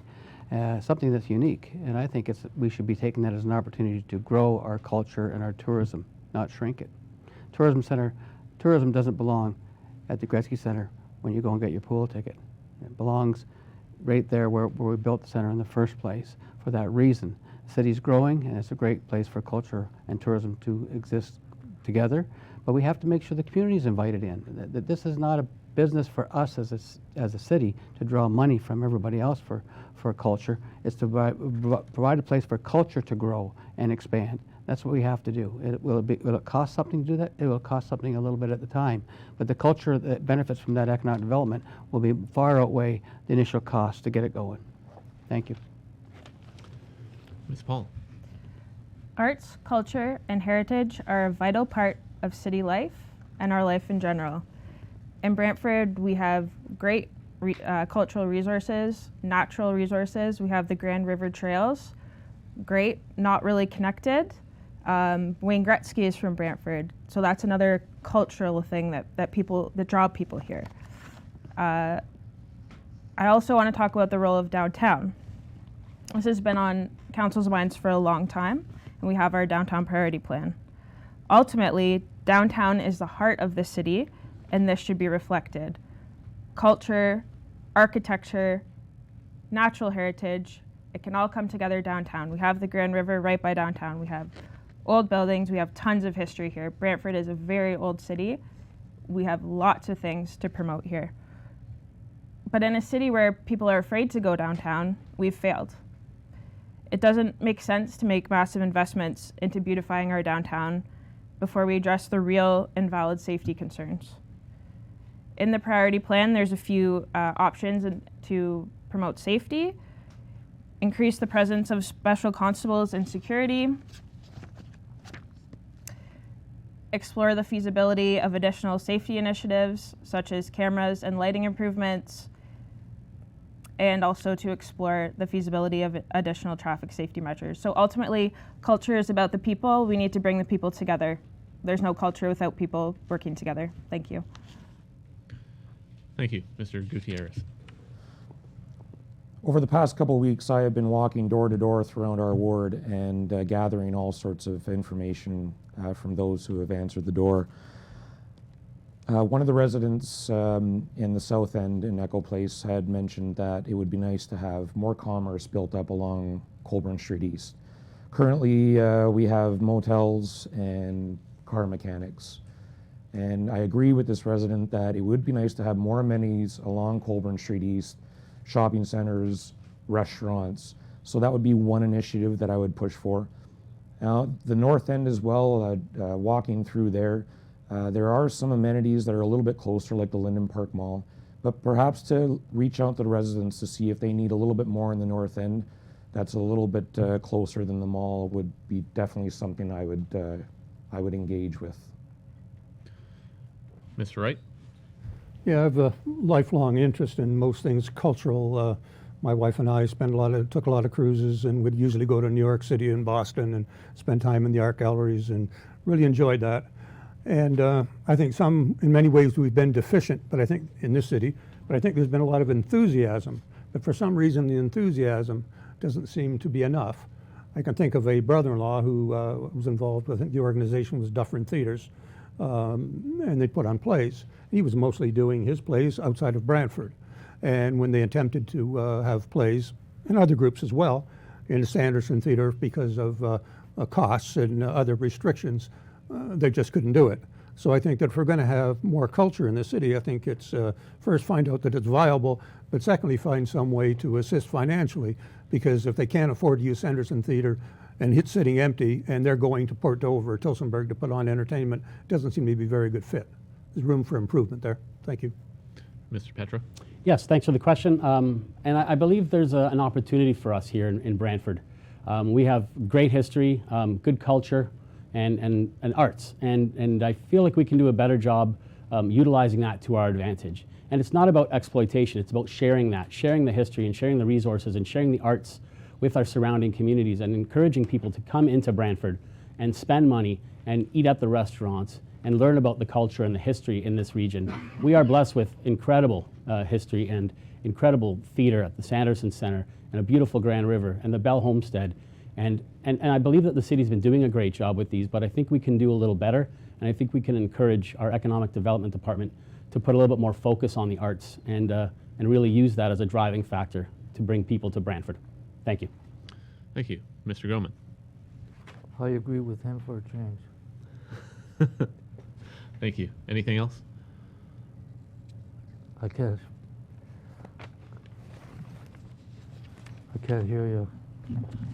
[SPEAKER 7] Something that's unique, and I think we should be taking that as an opportunity to grow our culture and our tourism, not shrink it. Tourism doesn't belong at the Gretzky Center when you go and get your pool ticket. It belongs right there where we built the center in the first place for that reason. The city's growing, and it's a great place for culture and tourism to exist together, but we have to make sure the community is invited in, that this is not a business for us as a city to draw money from everybody else for culture. It's to provide a place for culture to grow and expand. That's what we have to do. Will it cost something to do that? It will cost something a little bit at the time, but the culture that benefits from that economic development will be far outweigh the initial cost to get it going. Thank you.
[SPEAKER 1] Ms. Paul.
[SPEAKER 8] Arts, culture, and heritage are a vital part of city life and our life in general. In Brantford, we have great cultural resources, natural resources. We have the Grand River Trails, great, not really connected. Wayne Gretzky is from Brantford, so that's another cultural thing that draw people here. I also want to talk about the role of downtown. This has been on council's minds for a long time, and we have our downtown priority plan. Ultimately, downtown is the heart of the city, and this should be reflected. Culture, architecture, natural heritage, it can all come together downtown. We have the Grand River right by downtown. We have old buildings. We have tons of history here. Brantford is a very old city. We have lots of things to promote here. But in a city where people are afraid to go downtown, we've failed. It doesn't make sense to make massive investments into beautifying our downtown before we address the real and valid safety concerns. In the priority plan, there's a few options to promote safety, increase the presence of special constables and security, explore the feasibility of additional safety initiatives such as cameras and lighting improvements, and also to explore the feasibility of additional traffic safety measures. So ultimately, culture is about the people. We need to bring the people together. There's no culture without people working together. Thank you.
[SPEAKER 1] Thank you, Mr. Gutierrez.
[SPEAKER 9] Over the past couple of weeks, I have been walking door to door throughout our ward and gathering all sorts of information from those who have answered the door. One of the residents in the south end in Echo Place had mentioned that it would be nice to have more commerce built up along Colburn Street East. Currently, we have motels and car mechanics. And I agree with this resident that it would be nice to have more amenities along Colburn Street East, shopping centers, restaurants. So that would be one initiative that I would push for. Now, the north end as well, walking through there are some amenities that are a little bit closer, like the Linden Park Mall, but perhaps to reach out to the residents to see if they need a little bit more in the north end that's a little bit closer than the mall would be definitely something I would engage with.
[SPEAKER 1] Mr. Wright?
[SPEAKER 2] Yeah, I have a lifelong interest in most things cultural. My wife and I took a lot of cruises and would usually go to New York City and Boston and spend time in the art galleries and really enjoyed that. And I think in many ways we've been deficient, but I think in this city, but I think there's been a lot of enthusiasm. But for some reason, the enthusiasm doesn't seem to be enough. I can think of a brother-in-law who was involved with, I think the organization was Dufferin Theaters, and they put on plays. He was mostly doing his plays outside of Brantford. And when they attempted to have plays, and other groups as well, in the Sanderson Theater because of costs and other restrictions, they just couldn't do it. So I think that if we're going to have more culture in the city, I think it's first find out that it's viable, but secondly find some way to assist financially, because if they can't afford to use Sanderson Theater and it's sitting empty and they're going to Port Dover or Tillsonburg to put on entertainment, it doesn't seem to be a very good fit. There's room for improvement there. Thank you.
[SPEAKER 1] Mr. Petro?
[SPEAKER 3] Yes, thanks for the question. And I believe there's an opportunity for us here in Brantford. We have great history, good culture, and arts. And I feel like we can do a better job utilizing that to our advantage. And it's not about exploitation, it's about sharing the history and sharing the resources and sharing the arts with our surrounding communities and encouraging people to come into Brantford and spend money and eat at the restaurants and learn about the culture and the history in this region. We are blessed with incredible history and incredible theater at the Sanderson Center and a beautiful Grand River and the Bell Homestead. And I believe that the city's been doing a great job with these, but I think we can do a little better, and I think we can encourage our economic development department to put a little bit more focus on the arts and really use that as a driving factor to bring people to Brantford. Thank you.
[SPEAKER 1] Thank you. Mr. Goman?
[SPEAKER 4] I agree with him for a change.
[SPEAKER 1] Thank you. Anything else?
[SPEAKER 4] I can't hear you.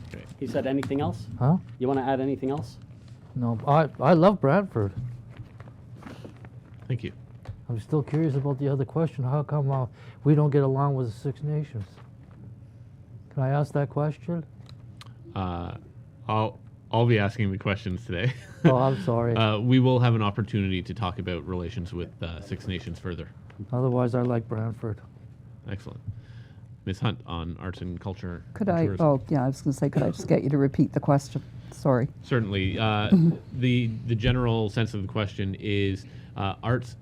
[SPEAKER 1] Okay.
[SPEAKER 3] He said anything else?
[SPEAKER 4] Huh?
[SPEAKER 3] You want to add anything else?
[SPEAKER 4] No, I love Brantford.
[SPEAKER 1] Thank you.
[SPEAKER 4] I'm still curious about the other question. How come we don't get along with the Six Nations? Can I ask that question?
[SPEAKER 1] I'll be asking the questions today.
[SPEAKER 4] Oh, I'm sorry.
[SPEAKER 1] We will have an opportunity to talk about relations with Six Nations further.
[SPEAKER 4] Otherwise, I like Brantford.
[SPEAKER 1] Excellent. Ms. Hunt on arts and culture.
[SPEAKER 5] Could
[SPEAKER 1] and
[SPEAKER 5] I,
[SPEAKER 1] tourism.
[SPEAKER 5] oh, yeah, I was going to say, could I just get you to repeat the question? Sorry.
[SPEAKER 1] Certainly. The general sense of the question is arts,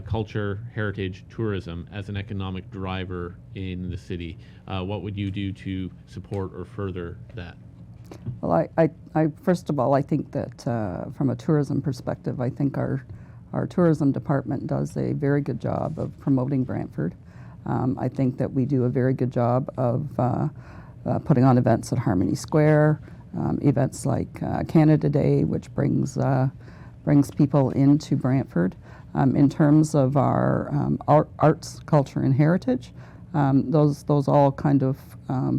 [SPEAKER 1] culture, heritage, tourism as an economic driver in the city. What would you do to support or further that?
[SPEAKER 5] Well, I first of all, I think that from a tourism perspective, I think our tourism department does a very good job of promoting Brantford. I think that we do a very good job of putting on events at Harmony Square, events like Canada Day, which brings people into Brantford. In terms of our arts, culture, and heritage, Those all kind of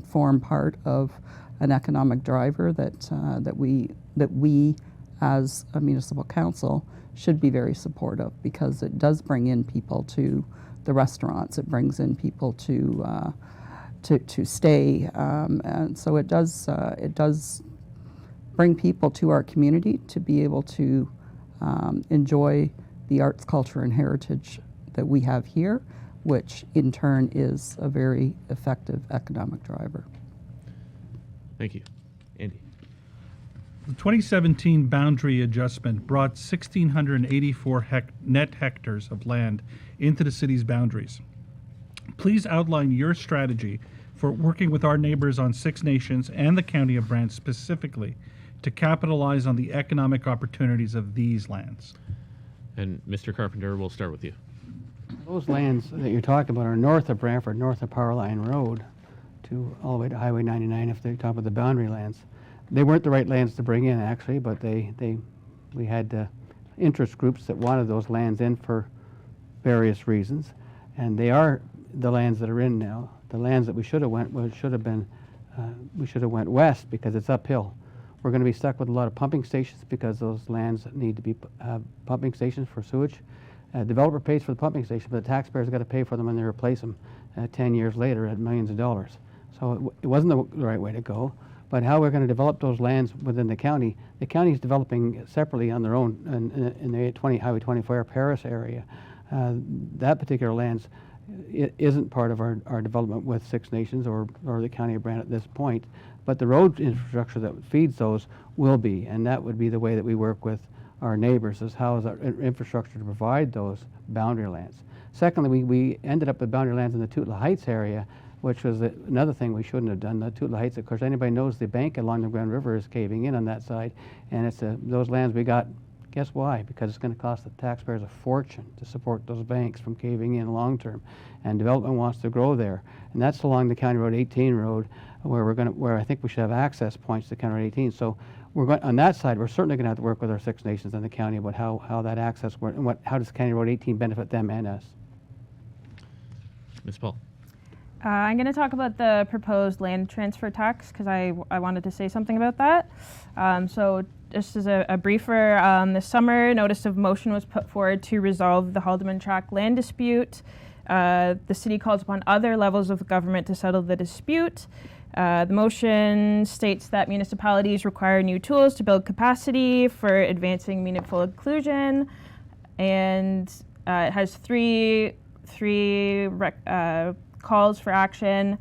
[SPEAKER 5] form part of an economic driver that we as a municipal council should be very supportive, because it does bring in people to the restaurants. It brings in people to stay, and so it does bring people to our community to be able to enjoy the arts, culture, and heritage that we have here, which in turn is a very effective economic driver.
[SPEAKER 1] Thank you. Andy.
[SPEAKER 10] The 2017 boundary adjustment brought 1,684 net hectares of land into the city's boundaries. Please outline your strategy for working with our neighbors on Six Nations and the County of Brant specifically to capitalize on the economic opportunities of these lands.
[SPEAKER 1] And Mr. Carpenter, we'll start with you.
[SPEAKER 7] Those lands that you're talking about are north of Brantford, north of Power Line Road, to all the way to Highway 99, if they're talking about the boundary lands. They weren't the right lands to bring in, actually, but we had interest groups that wanted those lands in for various reasons, and they are the lands that are in now. The lands that we should have went west, because it's uphill. We're going to be stuck with a lot of pumping stations, because those lands need to be pumping stations for sewage. Developer pays for the pumping station, but the taxpayers got to pay for them when they replace them 10 years later at millions of dollars. So it wasn't the right way to go. But how we're going to develop those lands within the county is developing separately on their own in the Highway 24 Paris area. That particular lands isn't part of our development with Six Nations or the County of Brant at this point. But the road infrastructure that feeds those will be, and that would be the way that we work with our neighbors, is how is our infrastructure to provide those boundary lands. Secondly, we ended up with boundary lands in the Tootla Heights area, which was another thing we shouldn't have done. The Tootla Heights, of course, anybody knows the bank along the Grand River is caving in on that side, and it's those lands we got. Guess why? Because it's going to cost the taxpayers a fortune to support those banks from caving in long term, and development wants to grow there, and that's along the County Road 18 road, where I think we should have access points to County Road 18. So on that side, we're certainly going to have to work with our Six Nations and the county about how that access works, and how does County Road 18 benefit them and us.
[SPEAKER 1] Ms. Paul.
[SPEAKER 8] I'm going to talk about the proposed land transfer tax, because I wanted to say something about that. So just as a briefer, this summer, notice of motion was put forward to resolve the Haldeman Tract land dispute. The city calls upon other levels of government to settle the dispute. The motion states that municipalities require new tools to build capacity for advancing meaningful inclusion, and it has three calls for action.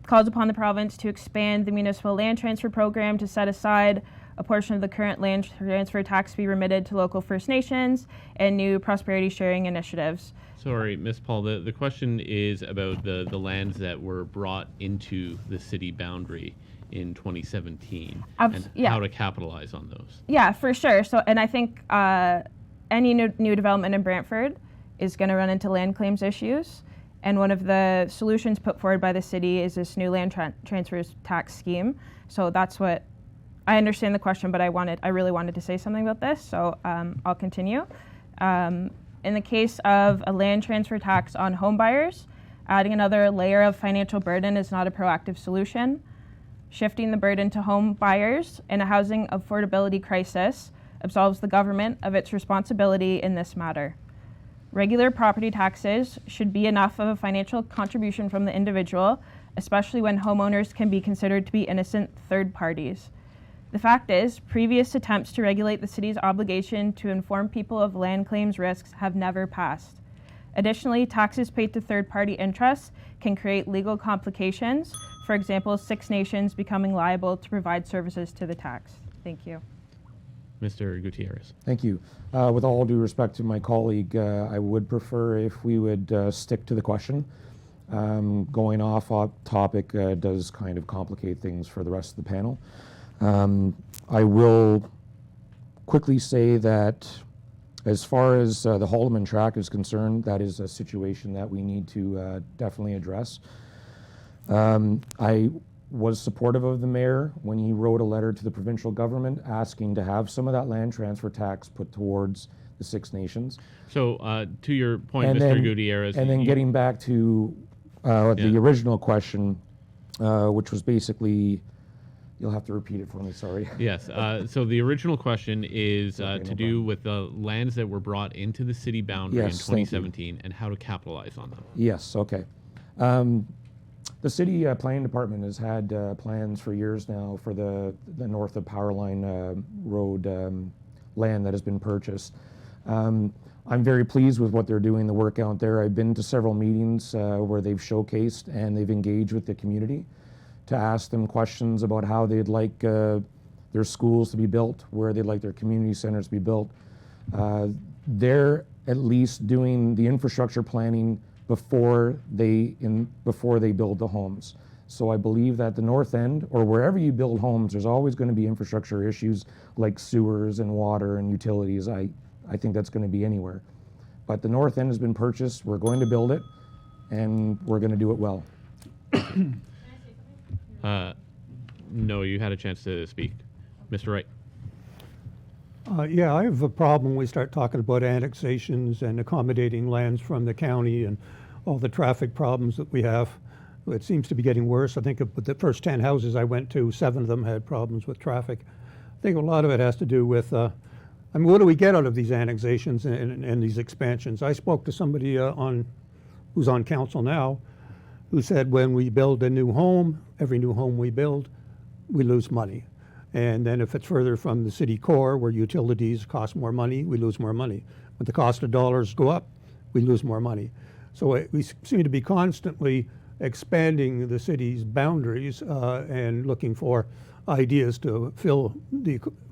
[SPEAKER 8] Calls upon the province to expand the municipal land transfer program to set aside a portion of the current land transfer tax to be remitted to local First Nations, and new prosperity sharing initiatives.
[SPEAKER 1] Sorry, Ms. Paul, the question is about the lands that were brought into the city boundary in 2017 and how to capitalize on those.
[SPEAKER 8] Yeah, for sure. So, and I think any new development in Brantford is going to run into land claims issues. And one of the solutions put forward by the city is this new land transfers tax scheme. So that's what, I understand the question, but I really wanted to say something about this, so I'll continue. In the case of a land transfer tax on home buyers, adding another layer of financial burden is not a proactive solution. Shifting the burden to home buyers in a housing affordability crisis absolves the government of its responsibility in this matter. Regular property taxes should be enough of a financial contribution from the individual, especially when homeowners can be considered to be innocent third parties. The fact is, previous attempts to regulate the city's obligation to inform people of land claims risks have never passed. Additionally, taxes paid to third-party interests can create legal complications, for example, Six Nations becoming liable to provide services to the tax. Thank you.
[SPEAKER 1] Mr. Gutierrez.
[SPEAKER 9] Thank you. With all due respect to my colleague, I would prefer if we would stick to the question. Going off topic does kind of complicate things for the rest of the panel. I will quickly say that as far as the Haldeman Tract is concerned, that is a situation that we need to definitely address. I was supportive of the mayor when he wrote a letter to the provincial government asking to have some of that land transfer tax put towards the Six Nations.
[SPEAKER 1] So to your point, Mr. Gutierrez.
[SPEAKER 9] And then getting back to The
[SPEAKER 1] Yeah.
[SPEAKER 9] original question, which was basically, you'll have to repeat it for me, sorry.
[SPEAKER 1] Yes. So the original question is
[SPEAKER 9] Okay,
[SPEAKER 1] to
[SPEAKER 9] no
[SPEAKER 1] do
[SPEAKER 9] problem.
[SPEAKER 1] with the lands that were brought into the city boundary in
[SPEAKER 9] Yes, thank you.
[SPEAKER 1] 2017 and how to capitalize on them.
[SPEAKER 9] Yes, okay. The city planning department has had plans for years now for the north of Powerline Road land that has been purchased. I'm very pleased with what they're doing, the work out there. I've been to several meetings where they've showcased and they've engaged with the community to ask them questions about how they'd like their schools to be built, where they'd like their community centers to be built. They're at least doing the infrastructure planning before they build the homes. So I believe that the north end, or wherever you build homes, there's always going to be infrastructure issues like sewers and water and utilities. I think that's going to be anywhere. But the north end has been purchased, we're going to build it, and we're going to do it well.
[SPEAKER 1] No, you had a chance to speak. Mr. Wright.
[SPEAKER 2] Yeah, I have a problem when we start talking about annexations and accommodating lands from the county and all the traffic problems that we have. It seems to be getting worse. I think of the first 10 houses I went to, 7 of them had problems with traffic. I think a lot of it has to do with, I mean, what do we get out of these annexations and these expansions? I spoke to somebody who's on council now who said when we build a new home, every new home we build, we lose money. And then if it's further from the city core where utilities cost more money, we lose more money. When the cost of dollars go up, we lose more money. So we seem to be constantly expanding the city's boundaries and looking for ideas to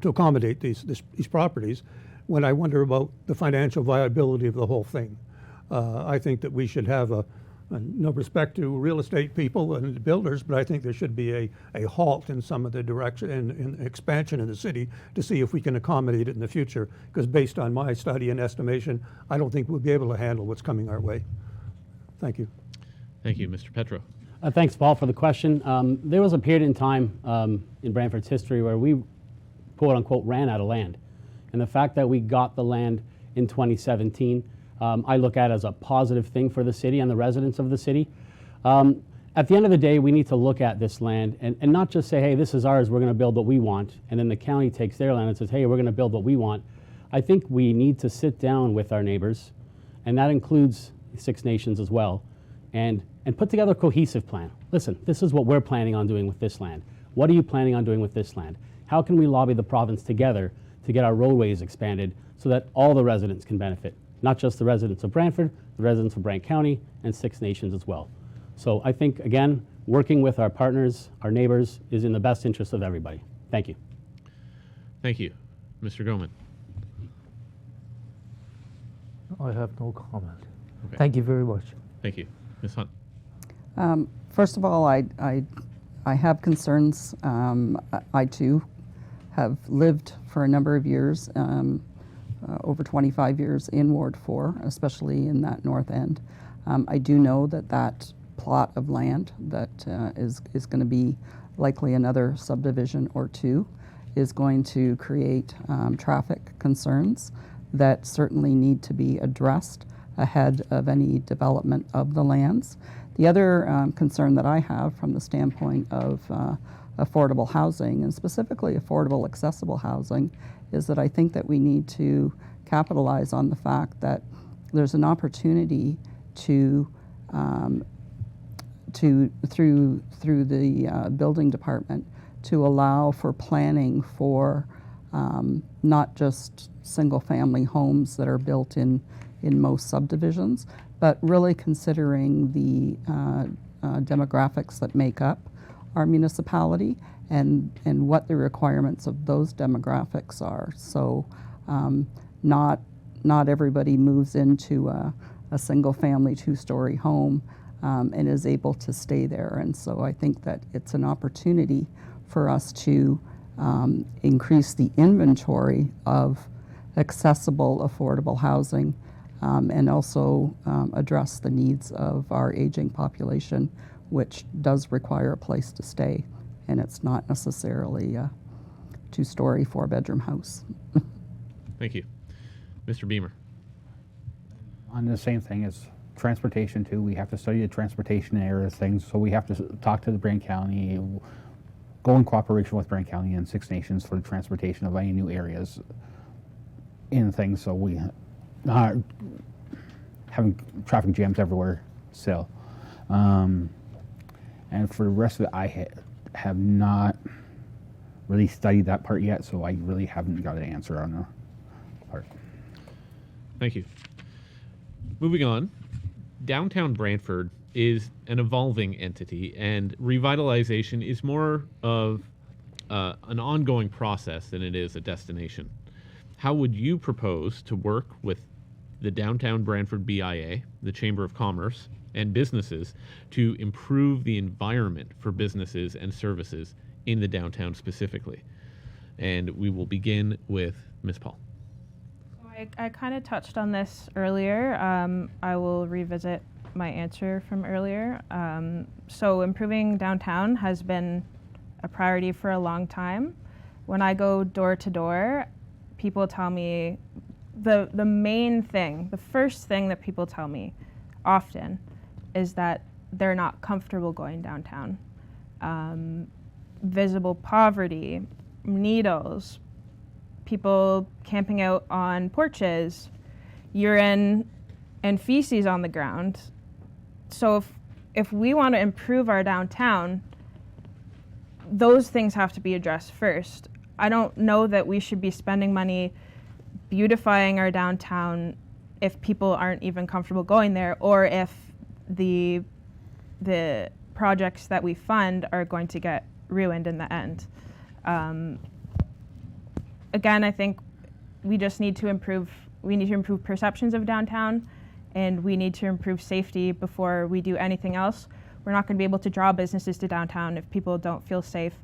[SPEAKER 2] accommodate these properties, when I wonder about the financial viability of the whole thing. I think that we should have no respect to real estate people and builders, but I think there should be a halt in some of the direction and expansion in the city to see if we can accommodate it in the future. Because based on my study and estimation, I don't think we'll be able to handle what's coming our way. Thank you.
[SPEAKER 1] Thank you, Mr. Petro.
[SPEAKER 3] Thanks, Paul, for the question. There was a period in time in Brantford's history where we, quote unquote, ran out of land. And the fact that we got the land in 2017, I look at as a positive thing for the city and the residents of the city. At the end of the day, we need to look at this land and not just say, hey, this is ours, we're going to build what we want, and then the county takes their land and says, hey, we're going to build what we want. I think we need to sit down with our neighbors, and that includes Six Nations as well, and put together a cohesive plan. Listen, this is what we're planning on doing with this land. What are you planning on doing with this land? How can we lobby the province together to get our roadways expanded so that all the residents can benefit? Not just the residents of Brantford, the residents of Brant County, and Six Nations as well. So I think, again, working with our partners, our neighbors, is in the best interest of everybody. Thank you.
[SPEAKER 1] Thank you. Mr. Goman.
[SPEAKER 4] I have no comment.
[SPEAKER 1] Okay.
[SPEAKER 4] Thank you very much.
[SPEAKER 1] Thank you. Ms. Hunt.
[SPEAKER 5] First of all, I have concerns. I too have lived for a number of years, over 25 years in Ward 4, especially in that north end. I do know that plot of land that is going to be likely another subdivision or two is going to create traffic concerns that certainly need to be addressed ahead of any development of the lands. The other concern that I have from the standpoint of affordable housing, and specifically affordable accessible housing, is that I think that we need to capitalize on the fact that there's an opportunity to through the building department to allow for planning for not just single family homes that are built in most subdivisions, but really considering the demographics that make up our municipality and what the requirements of those demographics are. So not everybody moves into a single family 2-story home and is able to stay there. And so I think that it's an opportunity for us to increase the inventory of accessible, affordable housing and also address the needs of our aging population, which does require a place to stay. And it's not necessarily a 2-story, 4-bedroom house.
[SPEAKER 1] Thank you. Mr. Beamer.
[SPEAKER 6] On the same thing as transportation too. We have to study the transportation area of things. So we have to talk to the Brant County, go in cooperation with Brant County and Six Nations for the transportation of any new areas in things. So we having traffic jams everywhere still. And for the rest of it, I have not really studied that part yet, so I really haven't got an answer on the part.
[SPEAKER 1] Thank you. Moving on, downtown Brantford is an evolving entity, and revitalization is more of an ongoing process than it is a destination. How would you propose to work with the Downtown Brantford BIA, the Chamber of Commerce, and businesses to improve the environment for businesses and services in the downtown specifically? And we will begin with Ms. Paul.
[SPEAKER 8] I kind of touched on this earlier. I will revisit my answer from earlier. So improving downtown has been a priority for a long time. When I go door to door, people tell me the main thing, the first thing that people tell me often is that they're not comfortable going downtown. Visible poverty, needles, people camping out on porches, urine and feces on the ground. So if we want to improve our downtown, those things have to be addressed first. I don't know that we should be spending money beautifying our downtown if people aren't even comfortable going there, or if the projects that we fund are going to get ruined in the end. Again, I think we just need to improve perceptions of downtown, and we need to improve safety before we do anything else. We're not going to be able to draw businesses to downtown if people don't feel safe.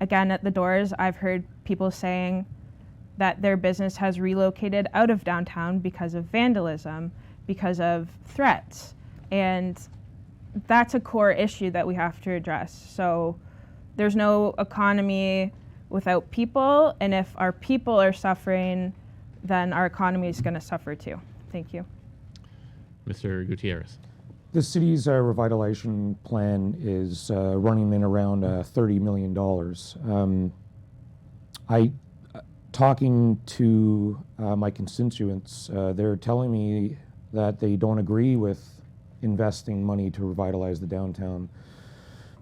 [SPEAKER 8] Again, at the doors, I've heard people saying that their business has relocated out of downtown because of vandalism, because of threats. And that's a core issue that we have to address. So there's no economy without people, and if our people are suffering, then our economy is going to suffer too. Thank you.
[SPEAKER 1] Mr. Gutierrez.
[SPEAKER 9] The city's revitalization plan is running in around $30 million. Talking to my constituents, they're telling me that they don't agree with investing money to revitalize the downtown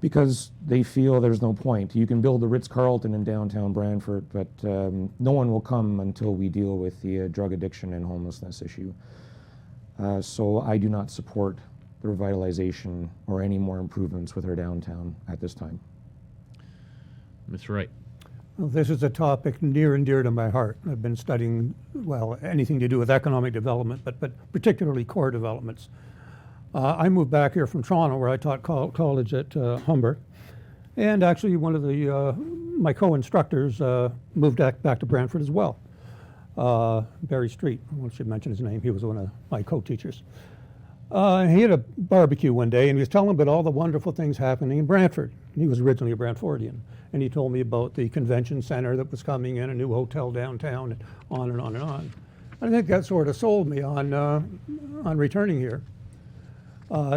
[SPEAKER 9] because they feel there's no point. You can build the Ritz-Carlton in downtown Brantford, but no one will come until we deal with the drug addiction and homelessness issue. So I do not support the revitalization or any more improvements with our downtown at this time.
[SPEAKER 1] Mr. Wright.
[SPEAKER 2] Well, this is a topic near and dear to my heart. I've been studying, well, anything to do with economic development, but particularly core developments. I moved back here from Toronto, where I taught college at Humber, and actually one of the my co-instructors moved back to Brantford as well. Barry Street, I should mention his name. He was one of my co-teachers. He had a barbecue one day, and he was telling about all the wonderful things happening in Brantford. He was originally a Brantfordian, and he told me about the convention center that was coming in, a new hotel downtown, and on and on and on. I think that sort of sold me on returning here.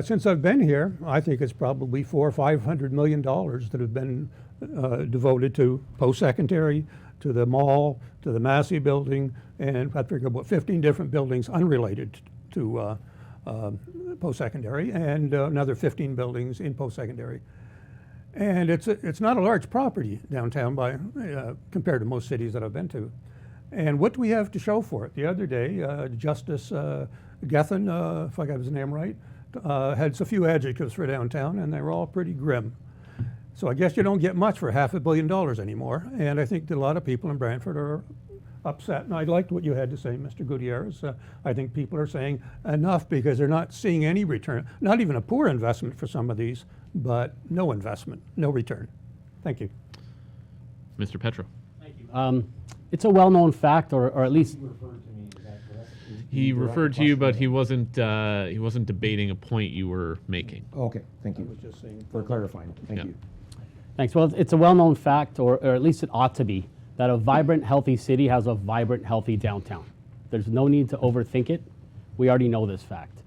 [SPEAKER 2] Since I've been here, I think it's probably $400 or $500 million that have been devoted to post-secondary, to the mall, to the Massey building, and I figure about 15 different buildings unrelated to post-secondary, and another 15 buildings in post-secondary. And it's not a large property downtown by compared to most cities that I've been to. And what do we have to show for it? The other day, Justice Gethin, if I got his name right, had a few adjectives for downtown, and they were all pretty grim. So I guess you don't get much for $500 million anymore, and I think that a lot of people in Brantford are upset. And I liked what you had to say, Mr. Gutierrez. I think people are saying enough because they're not seeing any return, not even a poor investment for some of these, but no investment, no return. Thank you.
[SPEAKER 1] Mr. Petro.
[SPEAKER 3] Thank you. It's a well-known fact, or at least
[SPEAKER 1] He referred to you, but he wasn't debating a point you were making.
[SPEAKER 9] Okay, thank you.
[SPEAKER 2] I was just saying
[SPEAKER 9] For clarifying, thank
[SPEAKER 1] Yeah.
[SPEAKER 9] you.
[SPEAKER 3] Thanks. Well, it's a well-known fact, or at least it ought to be, that a vibrant, healthy city has a vibrant, healthy downtown. There's no need to overthink it. We already know this fact.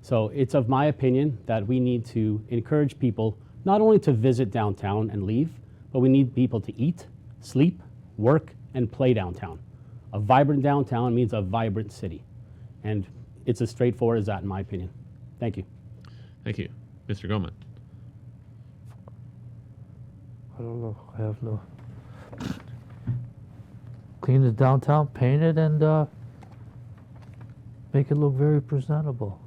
[SPEAKER 3] So it's of my opinion that we need to encourage people not only to visit downtown and leave, but we need people to eat, sleep, work, and play downtown. A vibrant downtown means a vibrant city. And it's as straightforward as that, in my opinion. Thank you.
[SPEAKER 1] Thank you. Mr. Goldman.
[SPEAKER 4] I don't know. I have no. Clean the downtown, paint it, and make it look very presentable.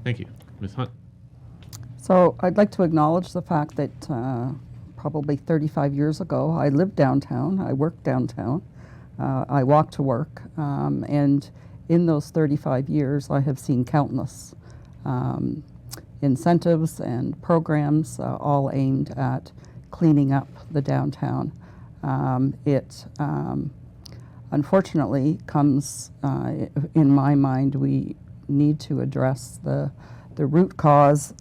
[SPEAKER 1] Thank you. Ms. Hunt.
[SPEAKER 5] So I'd like to acknowledge the fact that probably 35 years ago, I lived downtown, I worked downtown, I walked to work, and in those 35 years, I have seen countless incentives and programs all aimed at cleaning up the downtown. It unfortunately comes, in my mind, we need to address the root cause,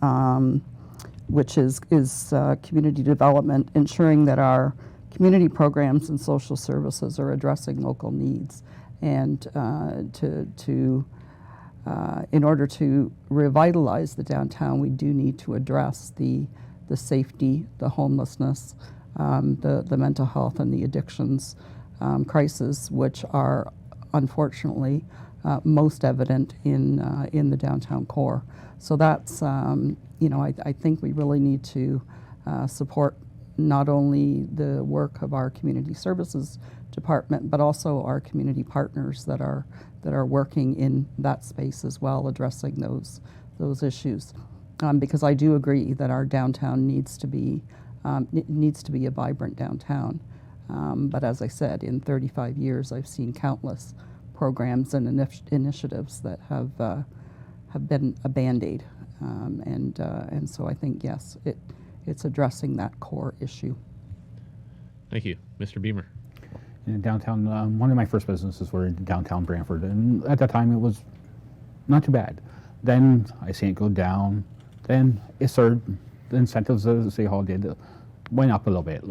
[SPEAKER 5] which is community development, ensuring that our community programs and social services are addressing local needs. And in order to revitalize the downtown, we do need to address the safety, the homelessness, the mental health, and the addictions crisis, which are unfortunately most evident in the downtown core. So that's, I think we really need to support not only the work of our community services department, but also our community partners that are working in that space as well, addressing those issues. Because I do agree that our downtown needs to be a vibrant downtown. But as I said, in 35 years, I've seen countless programs and initiatives that have been a Band-Aid, and so I think yes, it's addressing that core issue.
[SPEAKER 1] Thank you. Mr. Beamer.
[SPEAKER 6] In downtown, one of my first businesses were in downtown Brantford, and at that time it was not too bad. Then I seen it go down. Then it started, the incentives that the City Hall did went up a little bit.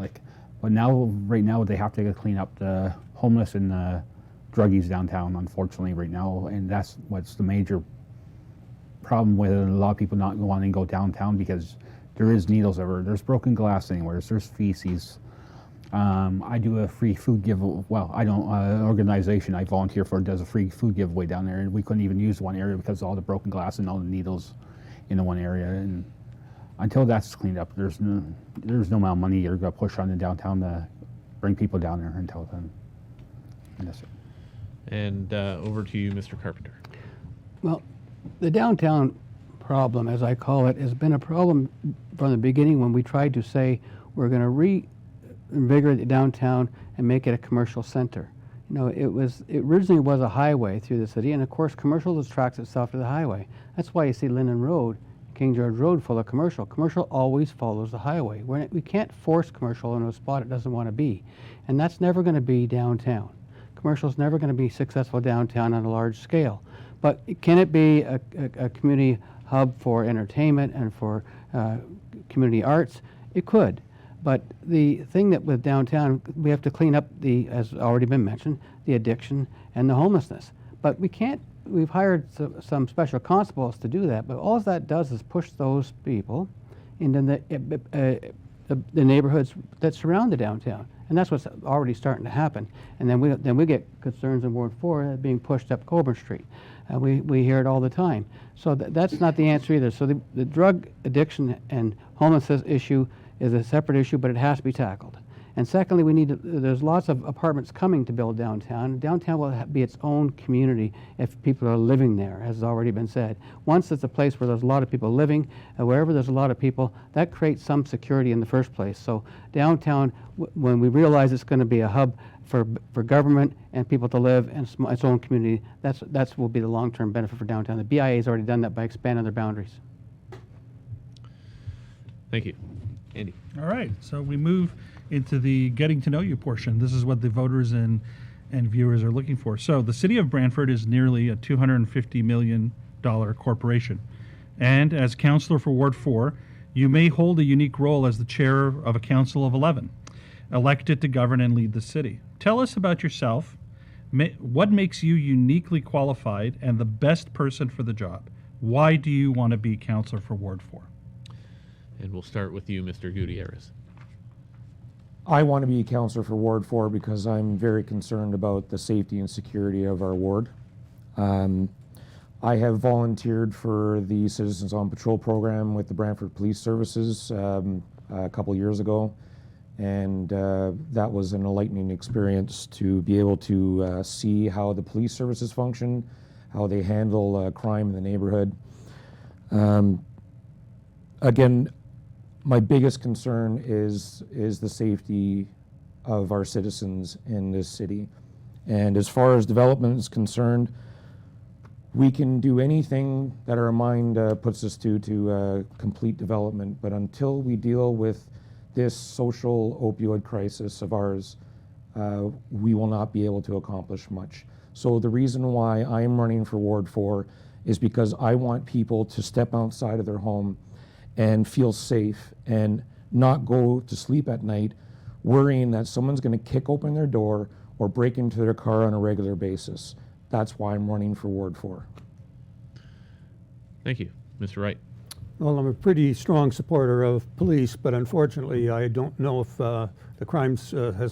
[SPEAKER 6] But now, right now, they have to clean up the homeless and druggies downtown, unfortunately, right now, and that's what's the major problem with a lot of people not wanting to go downtown, because there is needles everywhere. There's broken glass anywhere. There's feces. I do a free food giveaway. Well, I don't. Organization I volunteer for does a free food giveaway down there, and we couldn't even use one area because of all the broken glass and all the needles in the one area. And until that's cleaned up, there's no amount of money you're going to push on the downtown to bring people down there until then. And that's it.
[SPEAKER 1] And over to you, Mr. Carpenter.
[SPEAKER 7] Well, the downtown problem, as I call it, has been a problem from the beginning when we tried to say we're going to reinvigorate the downtown and make it a commercial center. You know, it originally was a highway through the city, and of course commercial attracts itself to the highway. That's why you see Linden Road, King George Road full of commercial. Commercial always follows the highway. We can't force commercial into a spot it doesn't want to be, and that's never going to be downtown. Commercial is never going to be successful downtown on a large scale. But can it be a community hub for entertainment and for community arts? It could. But the thing that with downtown, we have to clean up as already been mentioned, the addiction and the homelessness. But we can't, we've hired some special constables to do that, but all that does is push those people into the neighborhoods that surround the downtown. And that's what's already starting to happen. And then we get concerns in Ward 4 being pushed up Coburn Street. We hear it all the time. So that's not the answer either. So the drug addiction and homelessness issue is a separate issue, but it has to be tackled. And secondly, there's lots of apartments coming to build downtown. Downtown will be its own community if people are living there, as has already been said. Once it's a place where there's a lot of people living, wherever there's a lot of people, that creates some security in the first place. So downtown, when we realize it's going to be a hub for government and people to live in its own community, that's will be the long-term benefit for downtown. The BIA has already done that by expanding their boundaries.
[SPEAKER 1] Thank you. Andy.
[SPEAKER 10] All right, so we move into the getting to know you portion. This is what the voters and viewers are looking for. So the city of Brantford is nearly a $250 million corporation. And as councillor for Ward 4, you may hold a unique role as the chair of a council of 11, elected to govern and lead the city. Tell us about yourself, What makes you uniquely qualified and the best person for the job? Why do you want to be councillor for Ward 4?
[SPEAKER 1] And we'll start with you, Mr. Gutierrez.
[SPEAKER 9] I want to be councillor for Ward 4 because I'm very concerned about the safety and security of our ward. I have volunteered for the Citizens on Patrol program with the Brantford Police Services a couple years ago, and that was an enlightening experience to be able to see how the police services function, how they handle crime in the neighborhood. Again, my biggest concern is the safety of our citizens in this city. And as far as development is concerned, we can do anything that our mind puts us to complete development, but until we deal with this social opioid crisis of ours, we will not be able to accomplish much. So the reason why I'm running for Ward 4 is because I want people to step outside of their home and feel safe and not go to sleep at night worrying that someone's going to kick open their door or break into their car on a regular basis. That's why I'm running for Ward 4.
[SPEAKER 1] Thank you. Mr. Wright.
[SPEAKER 2] Well, I'm a pretty strong supporter of police, but unfortunately, I don't know if the crimes are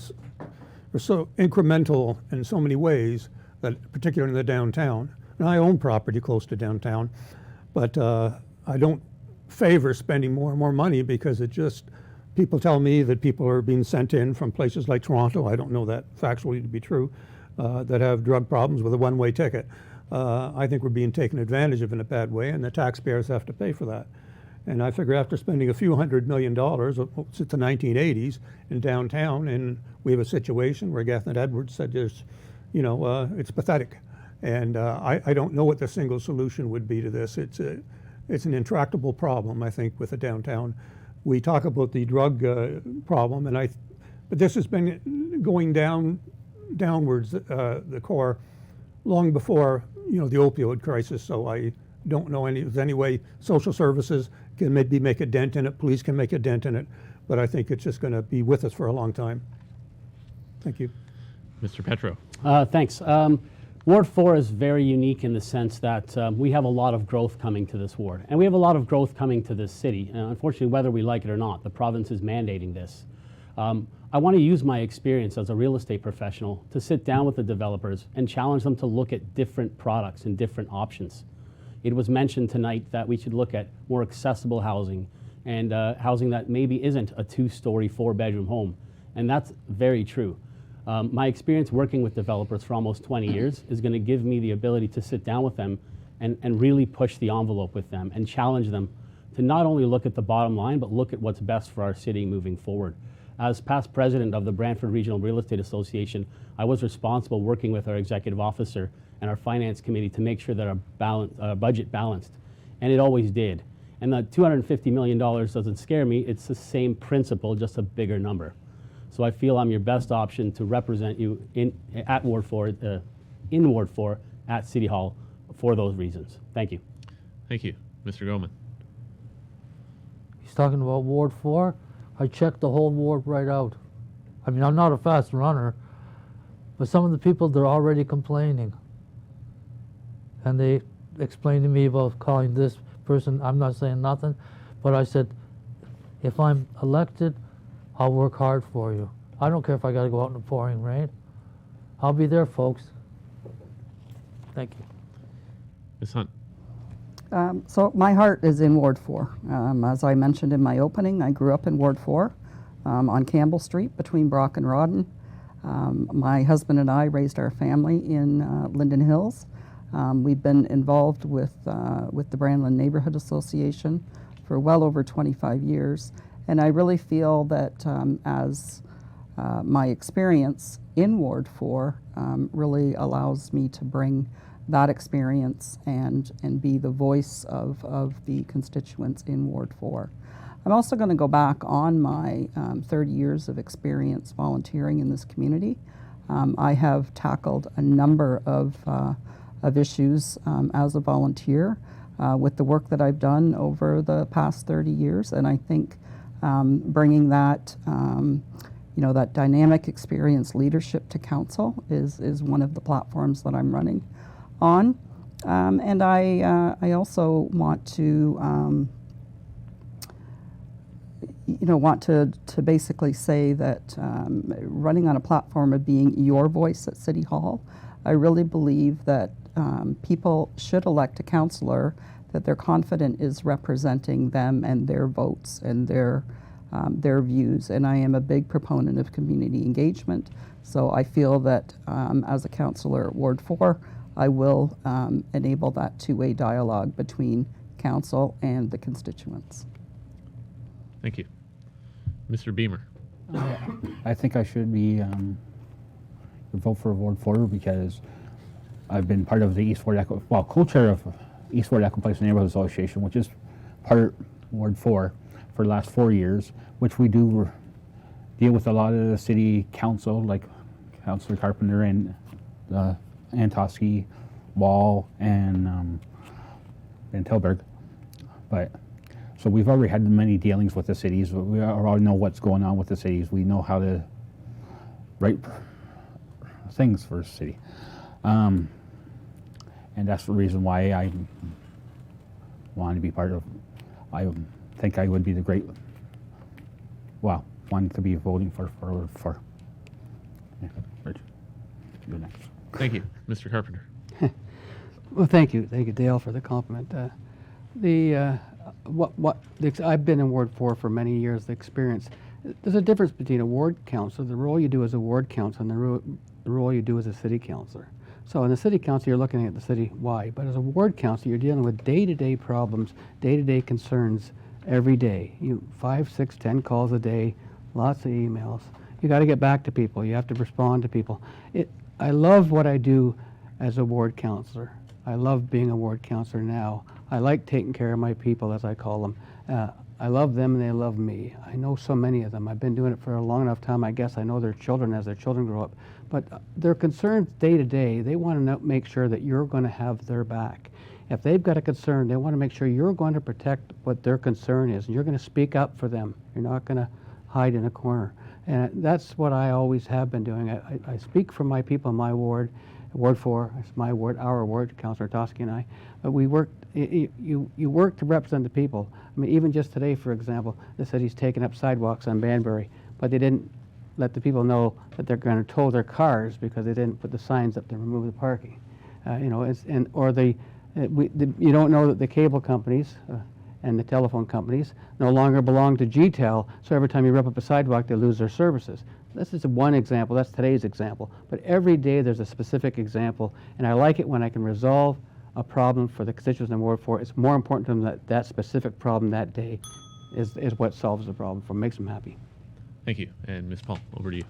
[SPEAKER 2] so incremental in so many ways, that particularly in the downtown. And I own property close to downtown, but I don't favor spending more and more money because people tell me that people are being sent in from places like Toronto, I don't know that factually to be true, that have drug problems with a one-way ticket. I think we're being taken advantage of in a bad way, and the taxpayers have to pay for that. And I figure after spending a few $100 million since the 1980s in downtown, and we have a situation where Gathnet Edwards said it's pathetic. And I don't know what the single solution would be to this. It's an intractable problem, I think, with the downtown. We talk about the drug problem, but this has been going downwards, the core, long before the opioid crisis. So I don't know any way social services can maybe make a dent in it, police can make a dent in it, but I think it's just going to be with us for a long time. Thank you.
[SPEAKER 1] Mr. Petro.
[SPEAKER 3] Thanks. Ward 4 is very unique in the sense that we have a lot of growth coming to this ward, and we have a lot of growth coming to this city. Unfortunately, whether we like it or not, the province is mandating this. I want to use my experience as a real estate professional to sit down with the developers and challenge them to look at different products and different options. It was mentioned tonight that we should look at more accessible housing and housing that maybe isn't a 2-story, 4-bedroom home, and that's very true. My experience working with developers for almost 20 years is going to give me the ability to sit down with them and really push the envelope with them and challenge them to not only look at the bottom line, but look at what's best for our city moving forward. As past president of the Brantford Regional Real Estate Association, I was responsible working with our executive officer and our finance committee to make sure that our budget balanced, and it always did. And the $250 million doesn't scare me, it's the same principle, just a bigger number. So I feel I'm your best option to represent you in Ward 4 at City Hall for those reasons. Thank you.
[SPEAKER 1] Thank you. Mr. Goman.
[SPEAKER 4] He's talking about Ward 4. I checked the whole ward right out. I mean, I'm not a fast runner, but some of the people, they're already complaining. And they explained to me about calling this person. I'm not saying nothing, but I said, if I'm elected, I'll work hard for you. I don't care if I got to go out in the pouring rain. I'll be there, folks. Thank you.
[SPEAKER 1] Ms. Hunt.
[SPEAKER 5] So my heart is in Ward 4. As I mentioned in my opening, I grew up in Ward 4 on Campbell Street between Brock and Rawdon. My husband and I raised our family in Linden Hills. We've been involved with the Brandland Neighborhood Association for well over 25 years. And I really feel that as my experience in Ward 4 really allows me to bring that experience and be the voice of the constituents in Ward 4. I'm also going to go back on my 30 years of experience volunteering in this community. I have tackled a number of issues as a volunteer with the work that I've done over the past 30 years, and I think bringing that that dynamic experience leadership to council is one of the platforms that I'm running on. And I also want to want to basically say that running on a platform of being your voice at City Hall, I really believe that people should elect a councillor that they're confident is representing them and their votes and their views. And I am a big proponent of community engagement. So I feel that as a councillor at Ward 4, I will enable that two-way dialogue between council and the constituents.
[SPEAKER 1] Thank you. Mr. Beamer.
[SPEAKER 6] I think I should be vote for Ward 4 because I've been part of the East Ward co-chair of East Ward Echo Place Neighborhood Association, which is part Ward 4 for the last 4 years, which we do deal with a lot of the city council, like Councillor Carpenter and Antosky, Wall, and Tilburg. But so we've already had many dealings with the cities. We already know what's going on with the cities. We know how to write things for the city. And that's the reason why I wanted to be part of. I think I would be the great, one to be voting for. Yeah, Rich, you're next.
[SPEAKER 1] Thank you. Mr. Carpenter.
[SPEAKER 7] Well, thank you, Dale, for the compliment. I've been in Ward 4 for many years. The experience, there's a difference between a ward councillor, the role you do as a ward councillor, and the role you do as a city councillor. So in the city council, you're looking at the city wide, but as a ward councillor, you're dealing with day-to-day problems, day-to-day concerns every day. 5, 6, 10 calls a day, lots of emails. You got to get back to people. You have to respond to people. I love what I do as a ward councillor. I love being a ward councillor now. I like taking care of my people, as I call them. I love them and they love me. I know so many of them. I've been doing it for a long enough time. I guess I know their children as their children grow up. But their concerns day to day, they want to make sure that you're going to have their back. If they've got a concern, they want to make sure you're going to protect what their concern is, and you're going to speak up for them. You're not going to hide in a corner. And that's what I always have been doing. I speak for my people in my ward, Ward 4, it's my ward, our ward, Councillor Tosky and I. But we work, you work to represent the people. I mean, even just today, for example, the city's taken up sidewalks on Banbury, but they didn't let the people know that they're going to tow their cars because they didn't put the signs up to remove the parking. You don't know that the cable companies and the telephone companies no longer belong to GTEL, so every time you rip up a sidewalk, they lose their services. This is one example, that's today's example, but every day there's a specific example, and I like it when I can resolve a problem for the constituents in Ward 4. It's more important to them that that specific problem that day is what solves the problem for them, makes them happy.
[SPEAKER 1] Thank you. And Ms. Paul, over to you.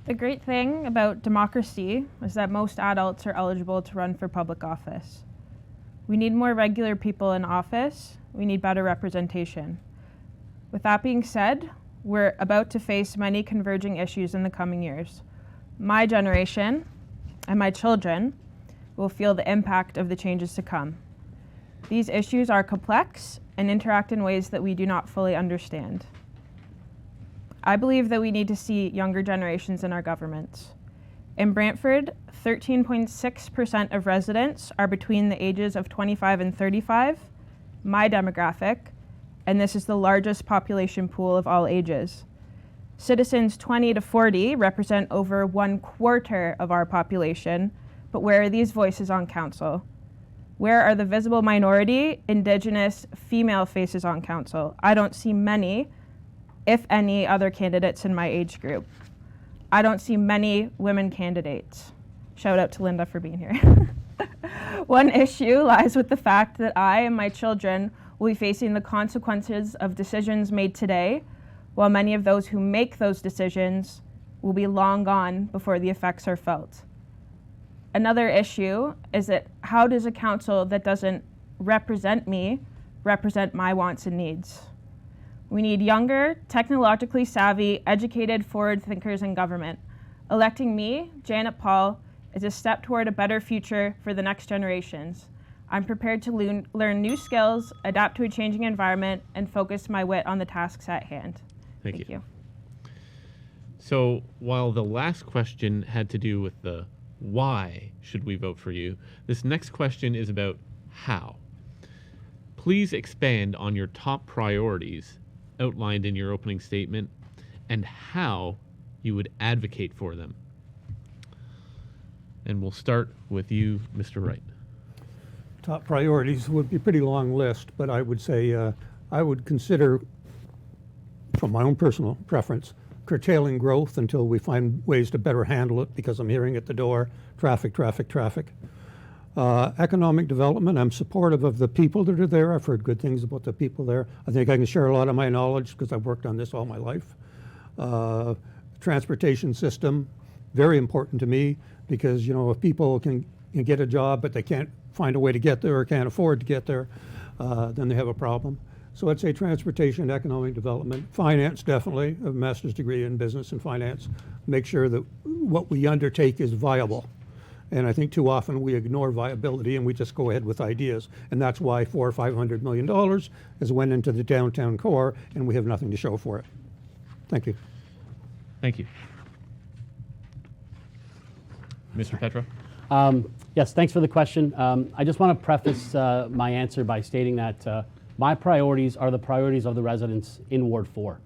[SPEAKER 8] The great thing about democracy is that most adults are eligible to run for public office. We need more regular people in office. We need better representation. With that being said, we're about to face many converging issues in the coming years. My generation and my children will feel the impact of the changes to come. These issues are complex and interact in ways that we do not fully understand. I believe that we need to see younger generations in our governments. In Brantford, 13.6% of residents are between the ages of 25 and 35, my demographic, and this is the largest population pool of all ages. Citizens 20 to 40 represent over 1/4 of our population, but where are these voices on council? Where are the visible minority, Indigenous, female faces on council? I don't see many, if any, other candidates in my age group. I don't see many women candidates. Shout out to Linda for being here. One issue lies with the fact that I and my children will be facing the consequences of decisions made today, while many of those who make those decisions will be long gone before the effects are felt. Another issue is that how does a council that doesn't represent me represent my wants and needs? We need younger, technologically savvy, educated, forward thinkers in government. Electing me, Janet Paul, is a step toward a better future for the next generations. I'm prepared to learn new skills, adapt to a changing environment, and focus my wit on the tasks at hand.
[SPEAKER 1] Thank you. So while the last question had to do with the why should we vote for you, this next question is about how. Please expand on your top priorities outlined in your opening statement and how you would advocate for them. And we'll start with you, Mr. Wright.
[SPEAKER 2] Top priorities would be a pretty long list, but I would say I would consider, from my own personal preference, curtailing growth until we find ways to better handle it, because I'm hearing at the door, traffic, traffic, traffic. Economic development, I'm supportive of the people that are there. I've heard good things about the people there. I think I can share a lot of my knowledge because I've worked on this all my life. Transportation system, very important to me, because if people can get a job but they can't find a way to get there or can't afford to get there, then they have a problem. So I'd say transportation, economic development, finance, definitely, a master's degree in business and finance. Make sure that what we undertake is viable. And I think too often we ignore viability and we just go ahead with ideas. And that's why $400 or $500 million has went into the downtown core and we have nothing to show for it. Thank you.
[SPEAKER 1] Thank you. Mr. Petro?
[SPEAKER 3] Yes, thanks for the question. I just want to preface my answer by stating that my priorities are the priorities of the residents in Ward 4.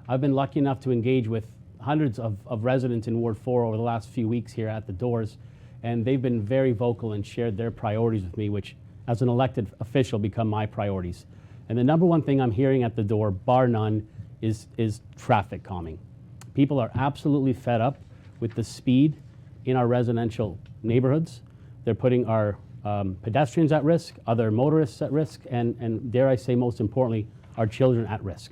[SPEAKER 3] I've been lucky enough to engage with hundreds of residents in Ward 4 over the last few weeks here at the doors, and they've been very vocal and shared their priorities with me, which as an elected official become my priorities. And the number one thing I'm hearing at the door, bar none, is traffic calming. People are absolutely fed up with the speed in our residential neighborhoods. They're putting our pedestrians at risk, other motorists at risk, and dare I say most importantly, our children at risk.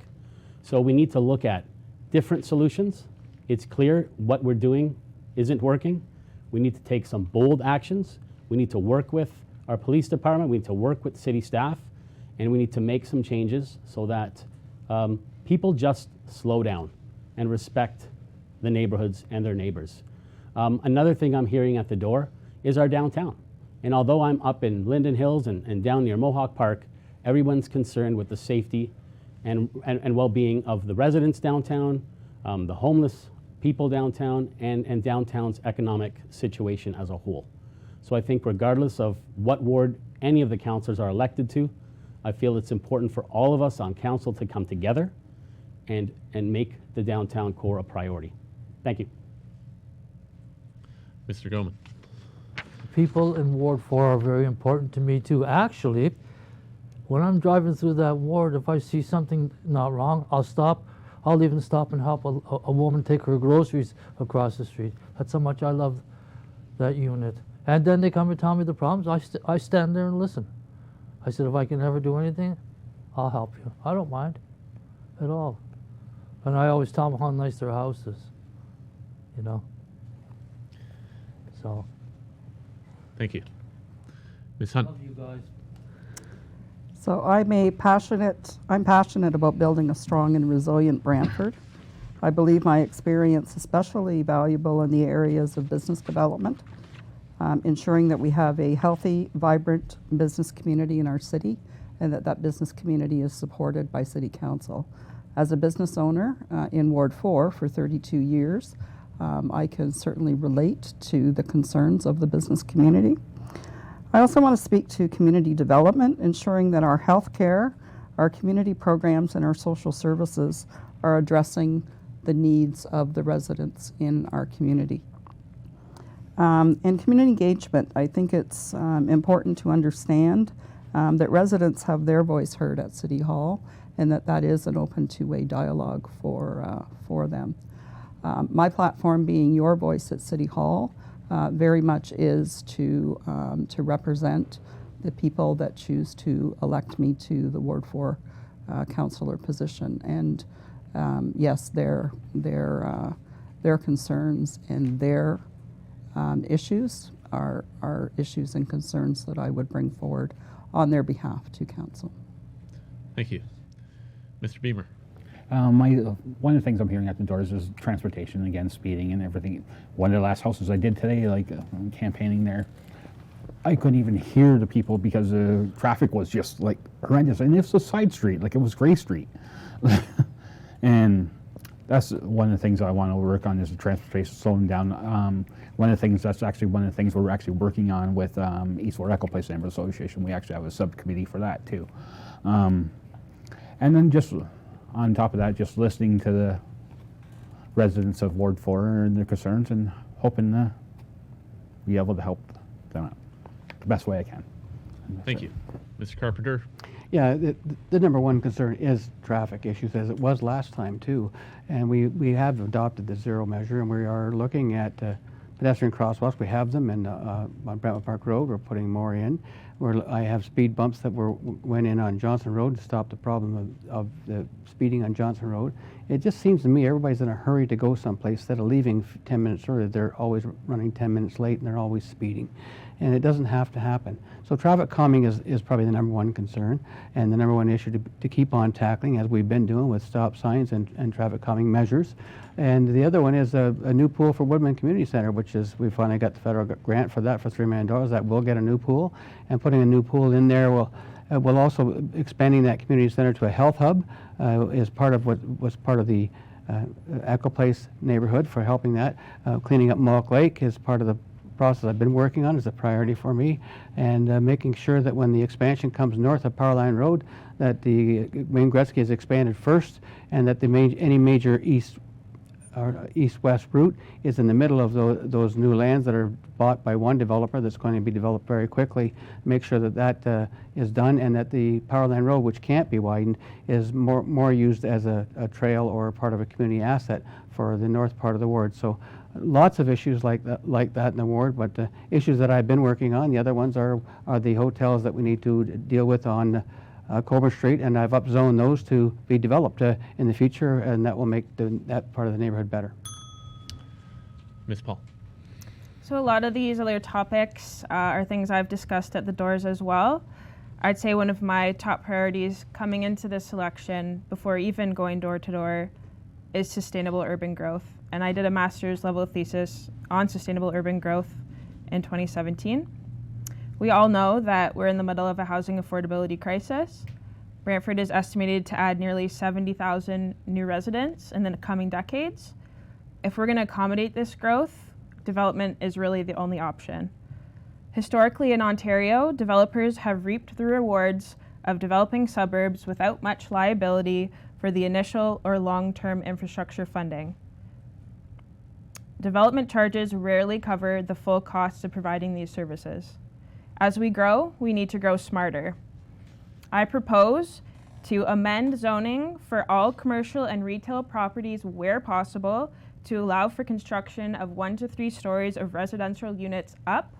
[SPEAKER 3] So we need to look at different solutions. It's clear what we're doing isn't working. We need to take some bold actions. We need to work with our police department. We need to work with city staff, and we need to make some changes so that people just slow down and respect the neighborhoods and their neighbors. Another thing I'm hearing at the door is our downtown. And although I'm up in Linden Hills and down near Mohawk Park, everyone's concerned with the safety and well-being of the residents downtown, the homeless people downtown, and downtown's economic situation as a whole. So I think regardless of what ward any of the councillors are elected to, I feel it's important for all of us on council to come together and make the downtown core a priority. Thank you.
[SPEAKER 1] Mr. Goman.
[SPEAKER 4] People in Ward 4 are very important to me too. Actually, when I'm driving through that ward, if I see something not wrong, I'll stop. I'll even stop and help a woman take her groceries across the street. That's how much I love that unit. And then they come and tell me the problems. I stand there and listen. I said, if I can ever do anything, I'll help you. I don't mind at all. And I always tell them how nice their house is, So.
[SPEAKER 1] Thank you. Ms. Hunt.
[SPEAKER 4] Love you guys.
[SPEAKER 5] So I'm passionate about building a strong and resilient Brantford. I believe my experience is especially valuable in the areas of business development, ensuring that we have a healthy, vibrant business community in our city, and that business community is supported by City Council. As a business owner in Ward 4 for 32 years, I can certainly relate to the concerns of the business community. I also want to speak to community development, ensuring that our healthcare, our community programs, and our social services are addressing the needs of the residents in our community. And community engagement, I think it's important to understand that residents have their voice heard at City Hall, and that is an open two-way dialogue for them. My platform being your voice at City Hall very much is to represent the people that choose to elect me to the Ward 4 councillor position. And yes, their concerns and their issues are issues and concerns that I would bring forward on their behalf to council.
[SPEAKER 1] Thank you. Mr. Beamer.
[SPEAKER 6] One of the things I'm hearing at the doors is transportation, again, speeding and everything. One of the last houses I did today, campaigning there, I couldn't even hear the people because the traffic was just horrendous. And it's a side street, it was Gray Street. And that's one of the things I want to work on is the transportation slowing down. One of the things we're actually working on with East Ward Echo Place Neighborhood Association. We actually have a subcommittee for that too. And then just on top of that, just listening to the residents of Ward 4 and their concerns and hoping to be able to help them out the best way I can.
[SPEAKER 1] Thank you. Mr. Carpenter?
[SPEAKER 7] Yeah, the number one concern is traffic issues, as it was last time too. And we have adopted the zero measure, and we are looking at pedestrian crosswalks. We have them on Brantwood Park Road. We're putting more in. I have speed bumps that went in on Johnson Road to stop the problem of the speeding on Johnson Road. It just seems to me everybody's in a hurry to go someplace. Instead of leaving 10 minutes early, they're always running 10 minutes late, and they're always speeding. And it doesn't have to happen. So traffic calming is probably the number one concern and the number one issue to keep on tackling, as we've been doing with stop signs and traffic calming measures. And the other one is a new pool for Woodman Community Center, which is, we finally got the federal grant for that for $3 million. That will get a new pool, and putting a new pool in there will also expanding that community center to a health hub is part of what was part of the Echo Place neighborhood for helping that. Cleaning up Malk Lake is part of the process I've been working on, is a priority for me, and making sure that when the expansion comes north of Powerline Road, that the Wayne Gretzky is expanded first, and that any major east-west route is in the middle of those new lands that are bought by one developer that's going to be developed very quickly. Make sure that is done, and that the Powerline Road, which can't be widened, is more used as a trail or part of a community asset for the north part of the ward. So lots of issues like that in the ward, but issues that I've been working on. The other ones are the hotels that we need to deal with on Colbert Street, and I've upzoned those to be developed in the future, and that will make that part of the neighborhood better.
[SPEAKER 1] Ms. Paul?
[SPEAKER 8] So a lot of these other topics are things I've discussed at the doors as well. I'd say one of my top priorities coming into this election, before even going door to door, is sustainable urban growth. And I did a master's level thesis on sustainable urban growth in 2017. We all know that we're in the middle of a housing affordability crisis. Brantford is estimated to add nearly 70,000 new residents in the coming decades. If we're going to accommodate this growth, development is really the only option. Historically in Ontario, developers have reaped the rewards of developing suburbs without much liability for the initial or long-term infrastructure funding. Development charges rarely cover the full costs of providing these services. As we grow, we need to grow smarter. I propose to amend zoning for all commercial and retail properties where possible to allow for construction of 1 to 3 stories of residential units up.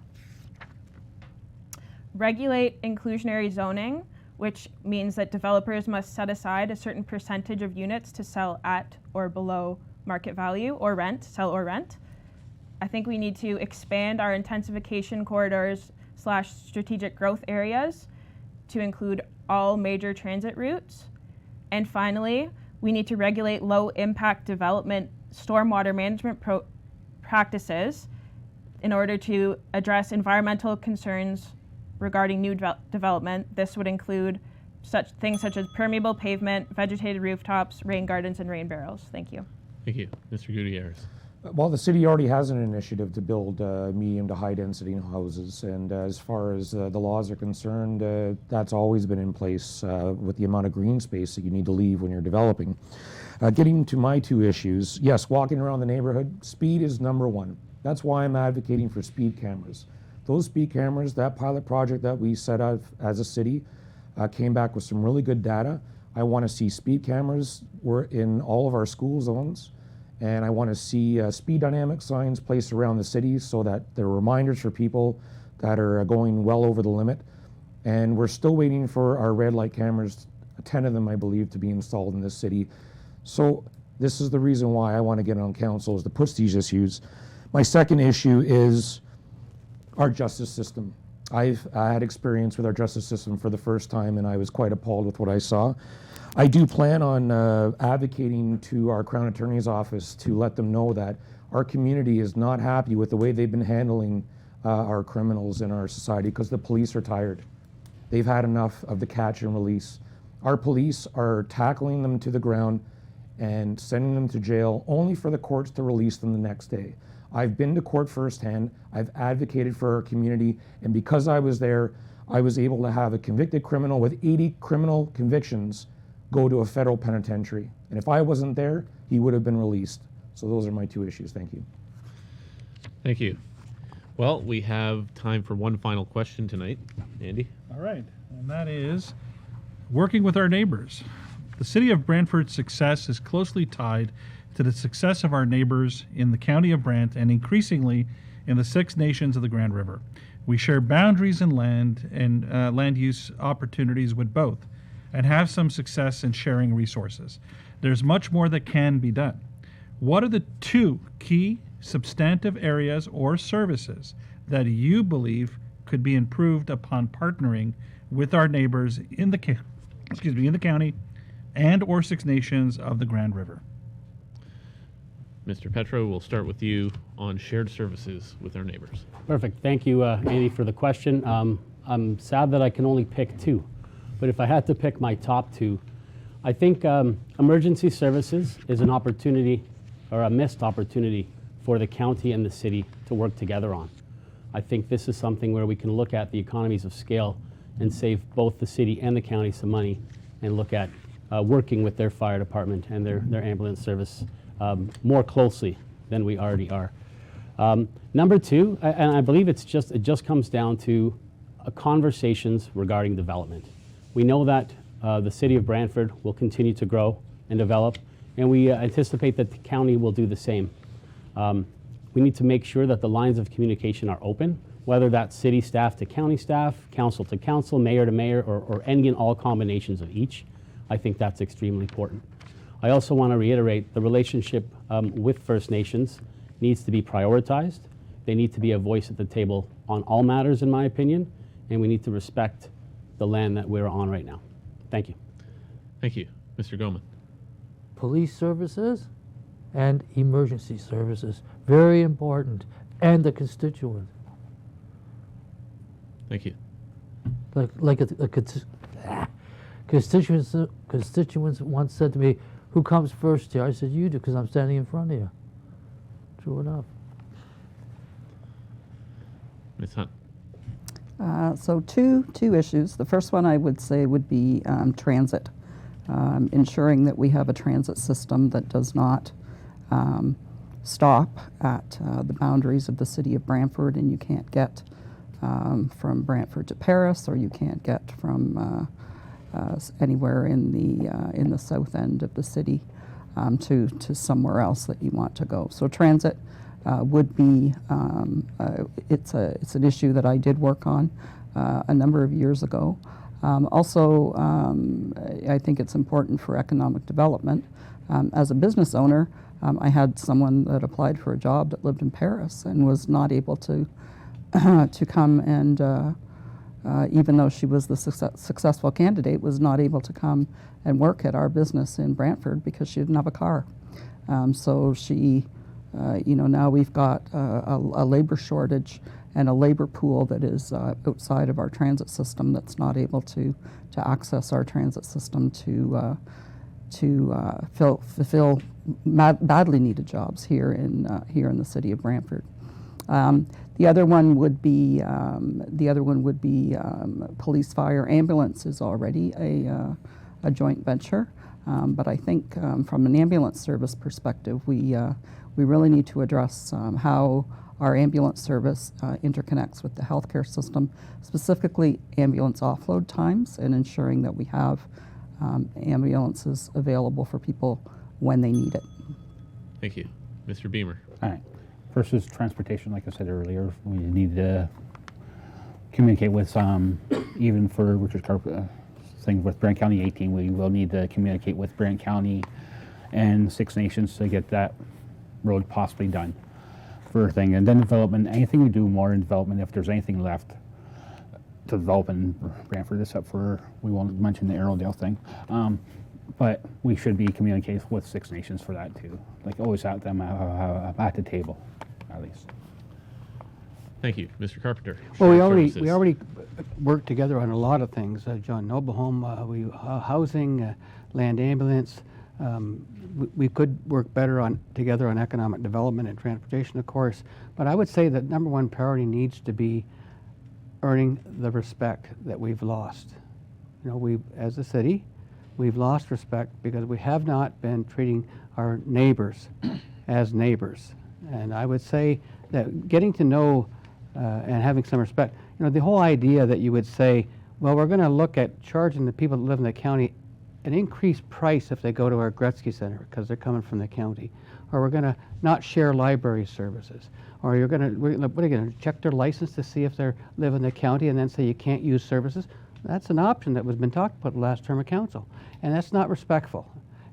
[SPEAKER 8] Regulate inclusionary zoning, which means that developers must set aside a certain percentage of units to sell at or below market value, or rent, sell or rent. I think we need to expand our intensification corridors / strategic growth areas to include all major transit routes. And finally, we need to regulate low impact development stormwater management practices in order to address environmental concerns regarding new development. This would include such things such as permeable pavement, vegetated rooftops, rain gardens, and rain barrels. Thank you.
[SPEAKER 1] Thank you. Mr. Gutierrez?
[SPEAKER 9] Well, the city already has an initiative to build medium to high density houses, and as far as the laws are concerned, that's always been in place with the amount of green space that you need to leave when you're developing. Getting to my two issues, yes, walking around the neighborhood, speed is number one. That's why I'm advocating for speed cameras. Those speed cameras, that pilot project that we set out as a city, came back with some really good data. I want to see speed cameras in all of our school zones. And I want to see speed dynamic signs placed around the city so that they're reminders for people that are going well over the limit. And we're still waiting for our red light cameras, 10 of them, I believe, to be installed in this city. So this is the reason why I want to get on council, is to push these issues. My second issue is our justice system. I had experience with our justice system for the first time, and I was quite appalled with what I saw. I do plan on advocating to our Crown Attorney's office to let them know that our community is not happy with the way they've been handling our criminals in our society, because the police are tired. They've had enough of the catch and release. Our police are tackling them to the ground and sending them to jail only for the courts to release them the next day. I've been to court firsthand, I've advocated for our community, and because I was there, I was able to have a convicted criminal with 80 criminal convictions go to a federal penitentiary. And if I wasn't there, he would have been released. So those are my two issues. Thank you.
[SPEAKER 1] Thank you. Well, we have time for one final question tonight. Andy?
[SPEAKER 10] All right, and that is working with our neighbors. The city of Brantford's success is closely tied to the success of our neighbors in the county of Brant and increasingly in the Six Nations of the Grand River. We share boundaries and land use opportunities with both and have some success in sharing resources. There's much more that can be done. What are the two key substantive areas or services that you believe could be improved upon partnering with our neighbors in the county and or Six Nations of the Grand River?
[SPEAKER 1] Mr. Petro, we'll start with you on shared services with our neighbors.
[SPEAKER 3] Perfect. Thank you, Andy, for the question. I'm sad that I can only pick two, but if I had to pick my top two, I think emergency services is an opportunity or a missed opportunity for the county and the city to work together on. I think this is something where we can look at the economies of scale and save both the city and the county some money and look at working with their fire department and their ambulance service more closely than we already are. Number two, and I believe it just comes down to conversations regarding development. We know that the city of Brantford will continue to grow and develop, and we anticipate that the county will do the same. We need to make sure that the lines of communication are open, whether that's city staff to county staff, council to council, mayor to mayor, or any and all combinations of each. I think that's extremely important. I also want to reiterate the relationship with First Nations needs to be prioritized. They need to be a voice at the table on all matters, in my opinion, and we need to respect the land that we're on right now. Thank you.
[SPEAKER 1] Thank you. Mr. Goman?
[SPEAKER 4] Police services and emergency services, very important, and the constituents.
[SPEAKER 1] Thank you.
[SPEAKER 4] Constituents once said to me, "Who comes first here?" I said, "You do, because I'm standing in front of you." True enough.
[SPEAKER 1] Ms. Hunt?
[SPEAKER 5] So two issues. The first one I would say would be transit, ensuring that we have a transit system that does not stop at the boundaries of the city of Brantford, and you can't get from Brantford to Paris, or you can't get from anywhere in the south end of the city to somewhere else that you want to go. So transit would be it's an issue that I did work on a number of years ago. Also, I think it's important for economic development. As a business owner, I had someone that applied for a job that lived in Paris and was not able to to come and even though she was the successful candidate, was not able to come and work at our business in Brantford because she didn't have a car. So she, now we've got a labor shortage and a labor pool that is outside of our transit system that's not able to access our transit system to fulfill badly needed jobs here in the city of Brantford. The other one would be police, fire, ambulance is already a joint venture, but I think from an ambulance service perspective, we really need to address how our ambulance service interconnects with the healthcare system, specifically ambulance offload times, and ensuring that we have ambulances available for people when they need it.
[SPEAKER 1] Thank you. Mr. Beamer?
[SPEAKER 6] All right. First is transportation, like I said earlier. We need to communicate with even for Richard Carp thing with Brant County 18, we will need to communicate with Brant County and Six Nations to get that road possibly done for a thing. And then development, anything we do more in development, if there's anything left to develop in Brantford, except for, we won't mention the Arrowdale thing. But we should be communicating with Six Nations for that too. Like always have them at the table, at least.
[SPEAKER 1] Thank you. Mr. Carpenter?
[SPEAKER 7] Well, we
[SPEAKER 1] Shared
[SPEAKER 7] already work together on a lot of things. John Noble Home, housing, land ambulance, We could work better together on economic development and transportation, of course, but I would say that number one priority needs to be earning the respect that we've lost. You know, as a city, we've lost respect because we have not been treating our neighbors as neighbors. And I would say that getting to know and having some respect, you know, the whole idea that you would say, well, we're going to look at charging the people that live in the county an increased price if they go to our Gretzky Center because they're coming from the county, or we're going to not share library services, or what are you going to check their license to see if they live in the county and then say you can't use services? That's an option that was been talked about the last term of council, and that's not respectful.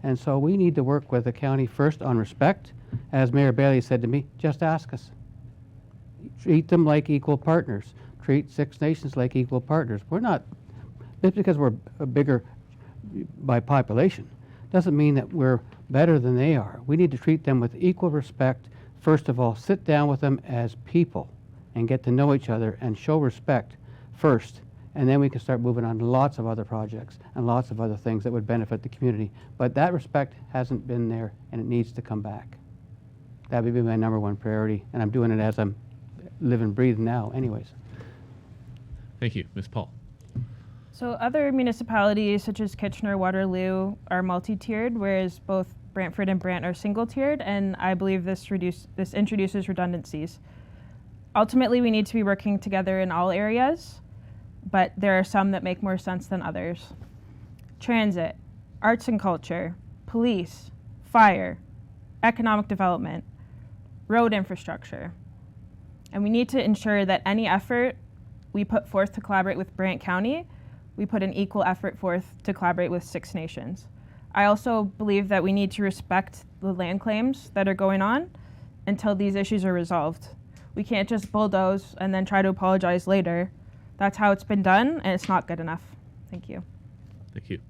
[SPEAKER 7] And so we need to work with the county first on respect. As Mayor Bailey said to me, just ask us. Treat them like equal partners. Treat Six Nations like equal partners. We're not, just because we're bigger by population, doesn't mean that we're better than they are. We need to treat them with equal respect. First of all, sit down with them as people and get to know each other and show respect first. And then we can start moving on to lots of other projects and lots of other things that would benefit the community. But that respect hasn't been there, and it needs to come back. That would be my number one priority, and I'm doing it as I'm living, breathing now anyways.
[SPEAKER 1] Thank you. Ms. Paul.
[SPEAKER 8] So other municipalities such as Kitchener-Waterloo are multi-tiered, whereas both Brantford and Brant are single-tiered, and I believe this introduces redundancies. Ultimately, we need to be working together in all areas, but there are some that make more sense than others. Transit, arts and culture, police, fire, economic development, road infrastructure. And we need to ensure that any effort we put forth to collaborate with Brant County, we put an equal effort forth to collaborate with Six Nations. I also believe that we need to respect the land claims that are going on until these issues are resolved. We can't just bulldoze and then try to apologize later. That's how it's been done, and it's not good enough. Thank you.
[SPEAKER 1] Thank you.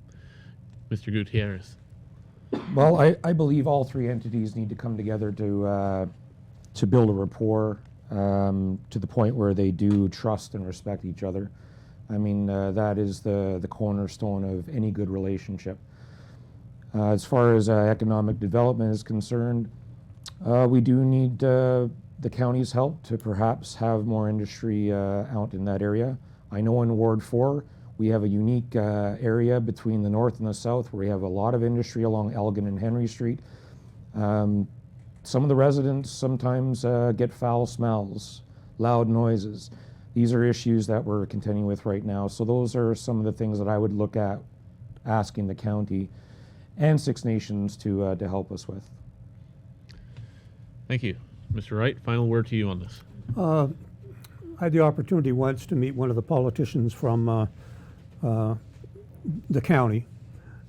[SPEAKER 1] Mr. Gutierrez.
[SPEAKER 9] Well, I believe all three entities need to come together to build a rapport to the point where they do trust and respect each other. I mean, that is the cornerstone of any good relationship. As far as economic development is concerned, we do need the county's help to perhaps have more industry out in that area. I know in Ward 4, we have a unique area between the north and the south where we have a lot of industry along Elgin and Henry Street. Some of the residents sometimes get foul smells, loud noises. These are issues that we're contending with right now. So those are some of the things that I would look at asking the county and Six Nations to help us with.
[SPEAKER 1] Thank you. Mr. Wright, final word to you on this.
[SPEAKER 2] I had the opportunity once to meet one of the politicians from the county,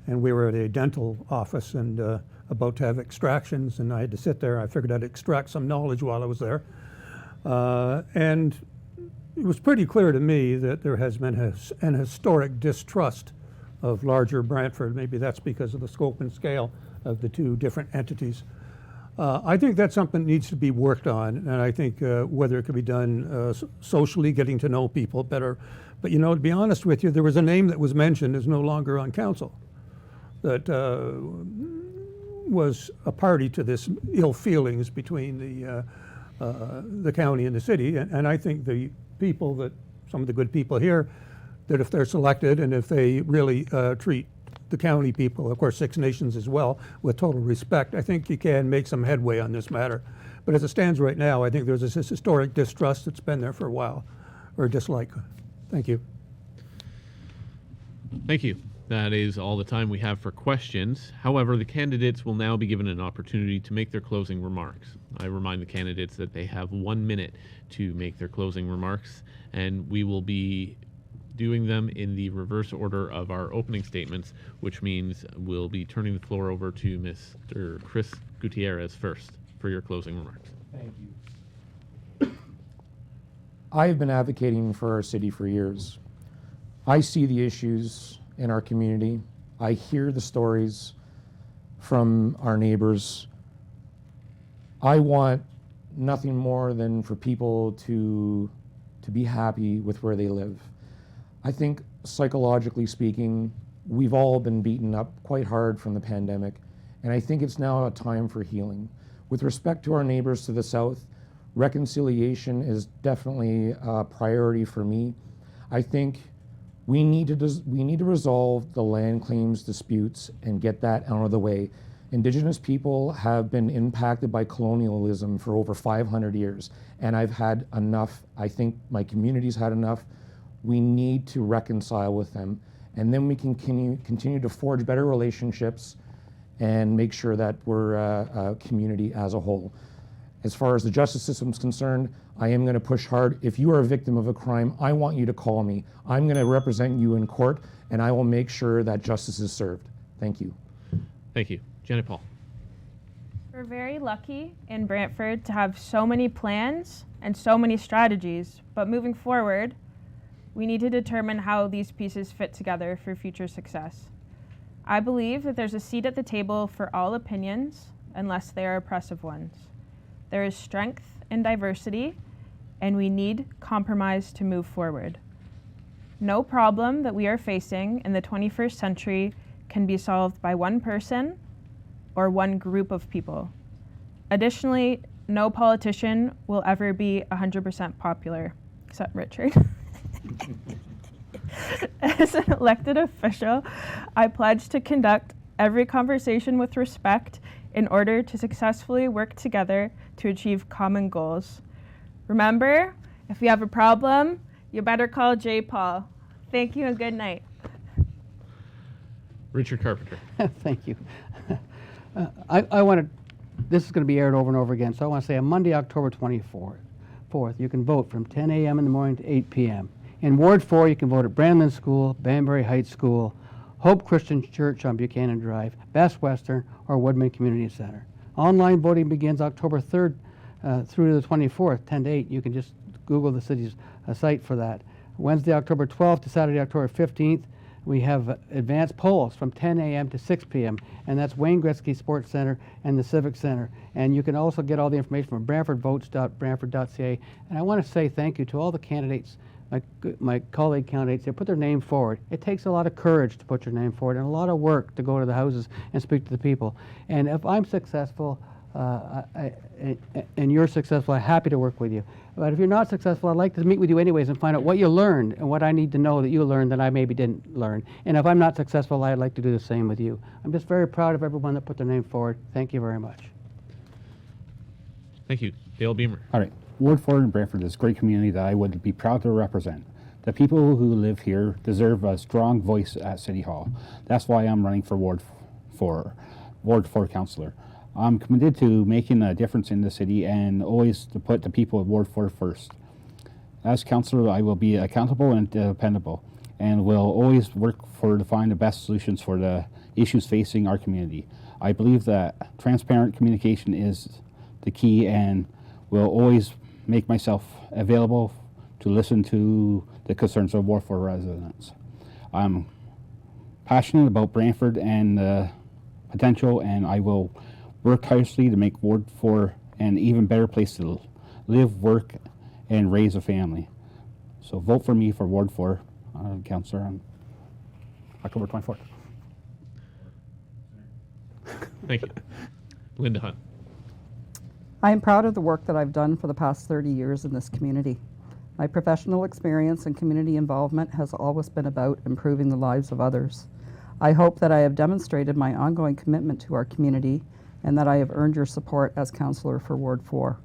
[SPEAKER 2] and we were at a dental office and about to have extractions, and I had to sit there. I figured I'd extract some knowledge while I was there. And it was pretty clear to me that there has been an historic distrust of larger Brantford. Maybe that's because of the scope and scale of the two different entities. I think that's something that needs to be worked on, and I think whether it could be done socially, getting to know people better. But you know, to be honest with you, there was a name that was mentioned is no longer on council that was a party to this ill feelings between the county and the city. And I think the people that, some of the good people here, that if they're selected and if they really treat the county people, of course Six Nations as well, with total respect, I think you can make some headway on this matter. But as it stands right now, I think there's this historic distrust that's been there for a while, or dislike. Thank you.
[SPEAKER 1] Thank you. That is all the time we have for questions. However, the candidates will now be given an opportunity to make their closing remarks. I remind the candidates that they have 1 minute to make their closing remarks, and we will be doing them in the reverse order of our opening statements, which means we'll be turning the floor over to Mr. Chris Gutierrez first for your closing remarks.
[SPEAKER 9] Thank you. I've been advocating for our city for years. I see the issues in our community. I hear the stories from our neighbors. I want nothing more than for people to be happy with where they live. I think psychologically speaking, we've all been beaten up quite hard from the pandemic, and I think it's now a time for healing. With respect to our neighbors to the south, reconciliation is definitely a priority for me. I think we need to resolve the land claims disputes and get that out of the way. Indigenous people have been impacted by colonialism for over 500 years, and I've had enough. I think my community's had enough. We need to reconcile with them, and then we can continue to forge better relationships and make sure that we're a community as a whole. As far as the justice system is concerned, I am going to push hard. If you are a victim of a crime, I want you to call me. I'm going to represent you in court, and I will make sure that justice is served. Thank you.
[SPEAKER 1] Thank you. Janet Paul.
[SPEAKER 8] We're very lucky in Brantford to have so many plans and so many strategies, but moving forward, we need to determine how these pieces fit together for future success. I believe that there's a seat at the table for all opinions, unless they are oppressive ones. There is strength in diversity, and we need compromise to move forward. No problem that we are facing in the 21st century can be solved by one person or one group of people. Additionally, no politician will ever be 100% popular, except Richard. As an elected official, I pledge to conduct every conversation with respect in order to successfully work together to achieve common goals. Remember, if you have a problem, you better call J. Paul. Thank you and good night.
[SPEAKER 1] Richard Carpenter.
[SPEAKER 7] Thank you. I want to, this is going to be aired over and over again, so I want to say on Monday, October 24th, you can vote from 10 a.m. in the morning to 8 p.m. In Ward 4, you can vote at Brandland School, Banbury Heights School, Hope Christian Church on Buchanan Drive, Best Western, or Woodman Community Center. Online voting begins October 3rd through the 24th, 10 to 8. You can just Google the city's site for that. Wednesday, October 12th to Saturday, October 15th, we have advanced polls from 10 a.m. to 6 p.m., and that's Wayne Gretzky Sports Center and the Civic Center. And you can also get all the information from brantfordvotes.brantford.ca. And I want to say thank you to all the candidates, my colleague candidates. They put their name forward. It takes a lot of courage to put your name forward and a lot of work to go to the houses and speak to the people. And if I'm successful, and you're successful, I'm happy to work with you. But if you're not successful, I'd like to meet with you anyways and find out what you learned and what I need to know that you learned that I maybe didn't learn. And if I'm not successful, I'd like to do the same with you. I'm just very proud of everyone that put their name forward. Thank you very much.
[SPEAKER 1] Thank you. Dale Beamer.
[SPEAKER 6] All right. Ward 4 in Brantford is a great community that I would be proud to represent. The people who live here deserve a strong voice at City Hall. That's why I'm running for Ward 4 councillor. I'm committed to making a difference in the city and always to put the people of Ward 4 first. As councillor, I will be accountable and dependable and will always work to find the best solutions for the issues facing our community. I believe that transparent communication is the key and will always make myself available to listen to the concerns of Ward 4 residents. I'm passionate about Brantford and the potential, and I will work tirelessly to make Ward 4 an even better place to live, work, and raise a family. So vote for me for Ward 4 councillor on October 24th.
[SPEAKER 1] Thank you. Linda Hunt.
[SPEAKER 5] I am proud of the work that I've done for the past 30 years in this community. My professional experience and community involvement has always been about improving the lives of others. I hope that I have demonstrated my ongoing commitment to our community and that I have earned your support as councillor for Ward 4.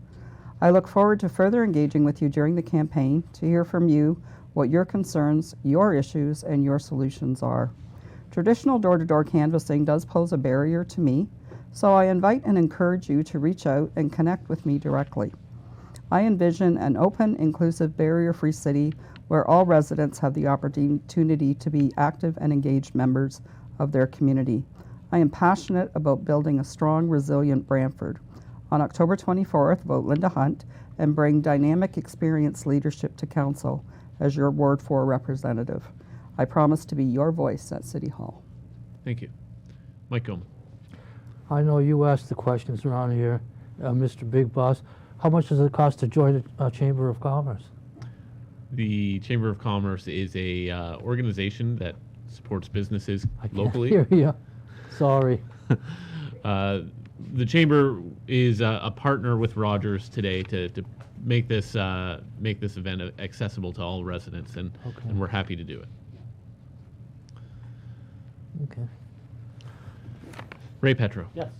[SPEAKER 5] I look forward to further engaging with you during the campaign to hear from you what your concerns, your issues, and your solutions are. Traditional door-to-door canvassing does pose a barrier to me, so I invite and encourage you to reach out and connect with me directly. I envision an open, inclusive, barrier-free city where all residents have the opportunity to be active and engaged members of their community. I am passionate about building a strong, resilient Brantford. On October 24th, vote Linda Hunt and bring dynamic, experienced leadership to council as your Ward 4 representative. I promise to be your voice at City Hall.
[SPEAKER 1] Thank you. Mike Goldman.
[SPEAKER 4] I know you asked the questions around here, Mr. Big Boss. How much does it cost to join the Chamber of Commerce?
[SPEAKER 1] The Chamber of Commerce is a organization that supports businesses locally.
[SPEAKER 4] Hear ya. Sorry.
[SPEAKER 1] The Chamber is a partner with Rogers today to make this event accessible to all residents, and we're happy to do it.
[SPEAKER 4] Okay.
[SPEAKER 1] Ray Petro.
[SPEAKER 3] Yes.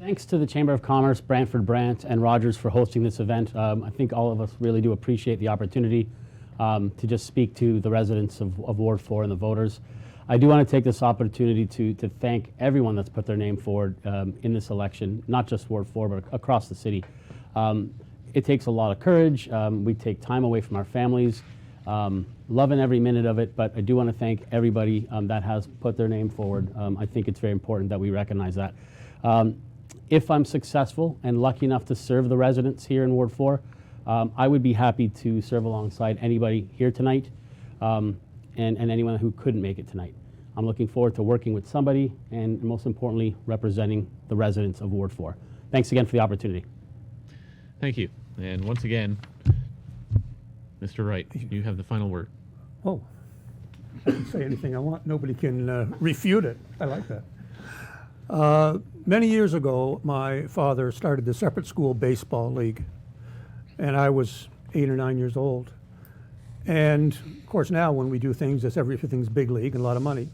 [SPEAKER 3] Thanks to the Chamber of Commerce, Brantford-Brant, and Rogers for hosting this event. I think all of us really do appreciate the opportunity to just speak to the residents of Ward 4 and the voters. I do want to take this opportunity to thank everyone that's put their name forward in this election, not just Ward 4, but across the city. It takes a lot of courage. We take time away from our families, loving every minute of it, but I do want to thank everybody that has put their name forward. I think it's very important that we recognize that. If I'm successful and lucky enough to serve the residents here in Ward 4, I would be happy to serve alongside anybody here tonight and anyone who couldn't make it tonight. I'm looking forward to working with somebody and most importantly, representing the residents of Ward 4. Thanks again for the opportunity.
[SPEAKER 1] Thank you. And once again, Mr. Wright, you have the final word.
[SPEAKER 2] Oh, I can say anything I want. Nobody can refute it. I like that. Many years ago, my father started the separate school baseball league, and I was 8 or 9 years old. And of course, now when we do things, everything's big league and a lot of money.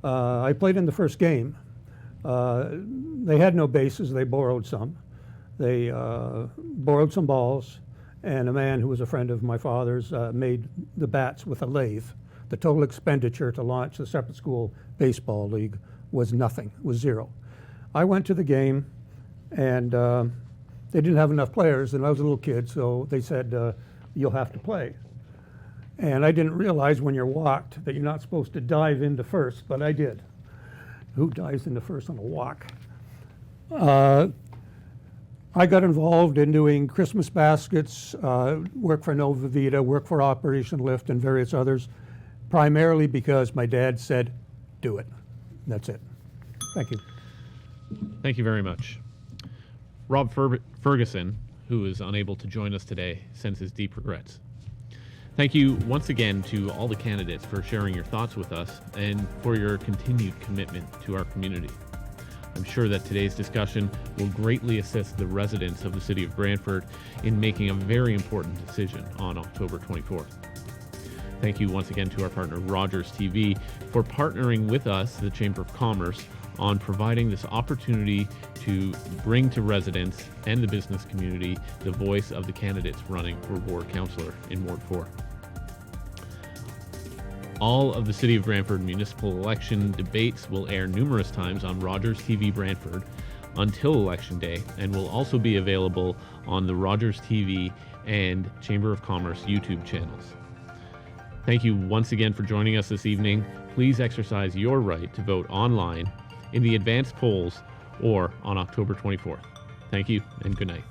[SPEAKER 2] I played in the first game. They had no bases. They borrowed some. They borrowed some balls, and a man who was a friend of my father's made the bats with a lathe. The total expenditure to launch the separate school baseball league was nothing, was zero. I went to the game, and they didn't have enough players, and I was a little kid, so they said, you'll have to play. And I didn't realize when you're walked that you're not supposed to dive into first, but I did. Who dives into first on a walk? I got involved in doing Christmas baskets, work for Nova Vita, work for Operation Lift, and various others, primarily because my dad said, do it. That's it. Thank you.
[SPEAKER 1] Thank you very much. Rob Ferguson, who is unable to join us today, sends his deep regrets. Thank you once again to all the candidates for sharing your thoughts with us and for your continued commitment to our community. I'm sure that today's discussion will greatly assist the residents of the city of Brantford in making a very important decision on October 24th. Thank you once again to our partner Rogers TV for partnering with us, the Chamber of Commerce, on providing this opportunity to bring to residents and the business community the voice of the candidates running for Ward Councillor in Ward 4. All of the City of Brantford municipal election debates will air numerous times on Rogers TV Brantford until Election Day and will also be available on the Rogers TV and Chamber of Commerce YouTube channels. Thank you once again for joining us this evening. Please exercise your right to vote online, in the advanced polls, or on October 24th. Thank you and good night.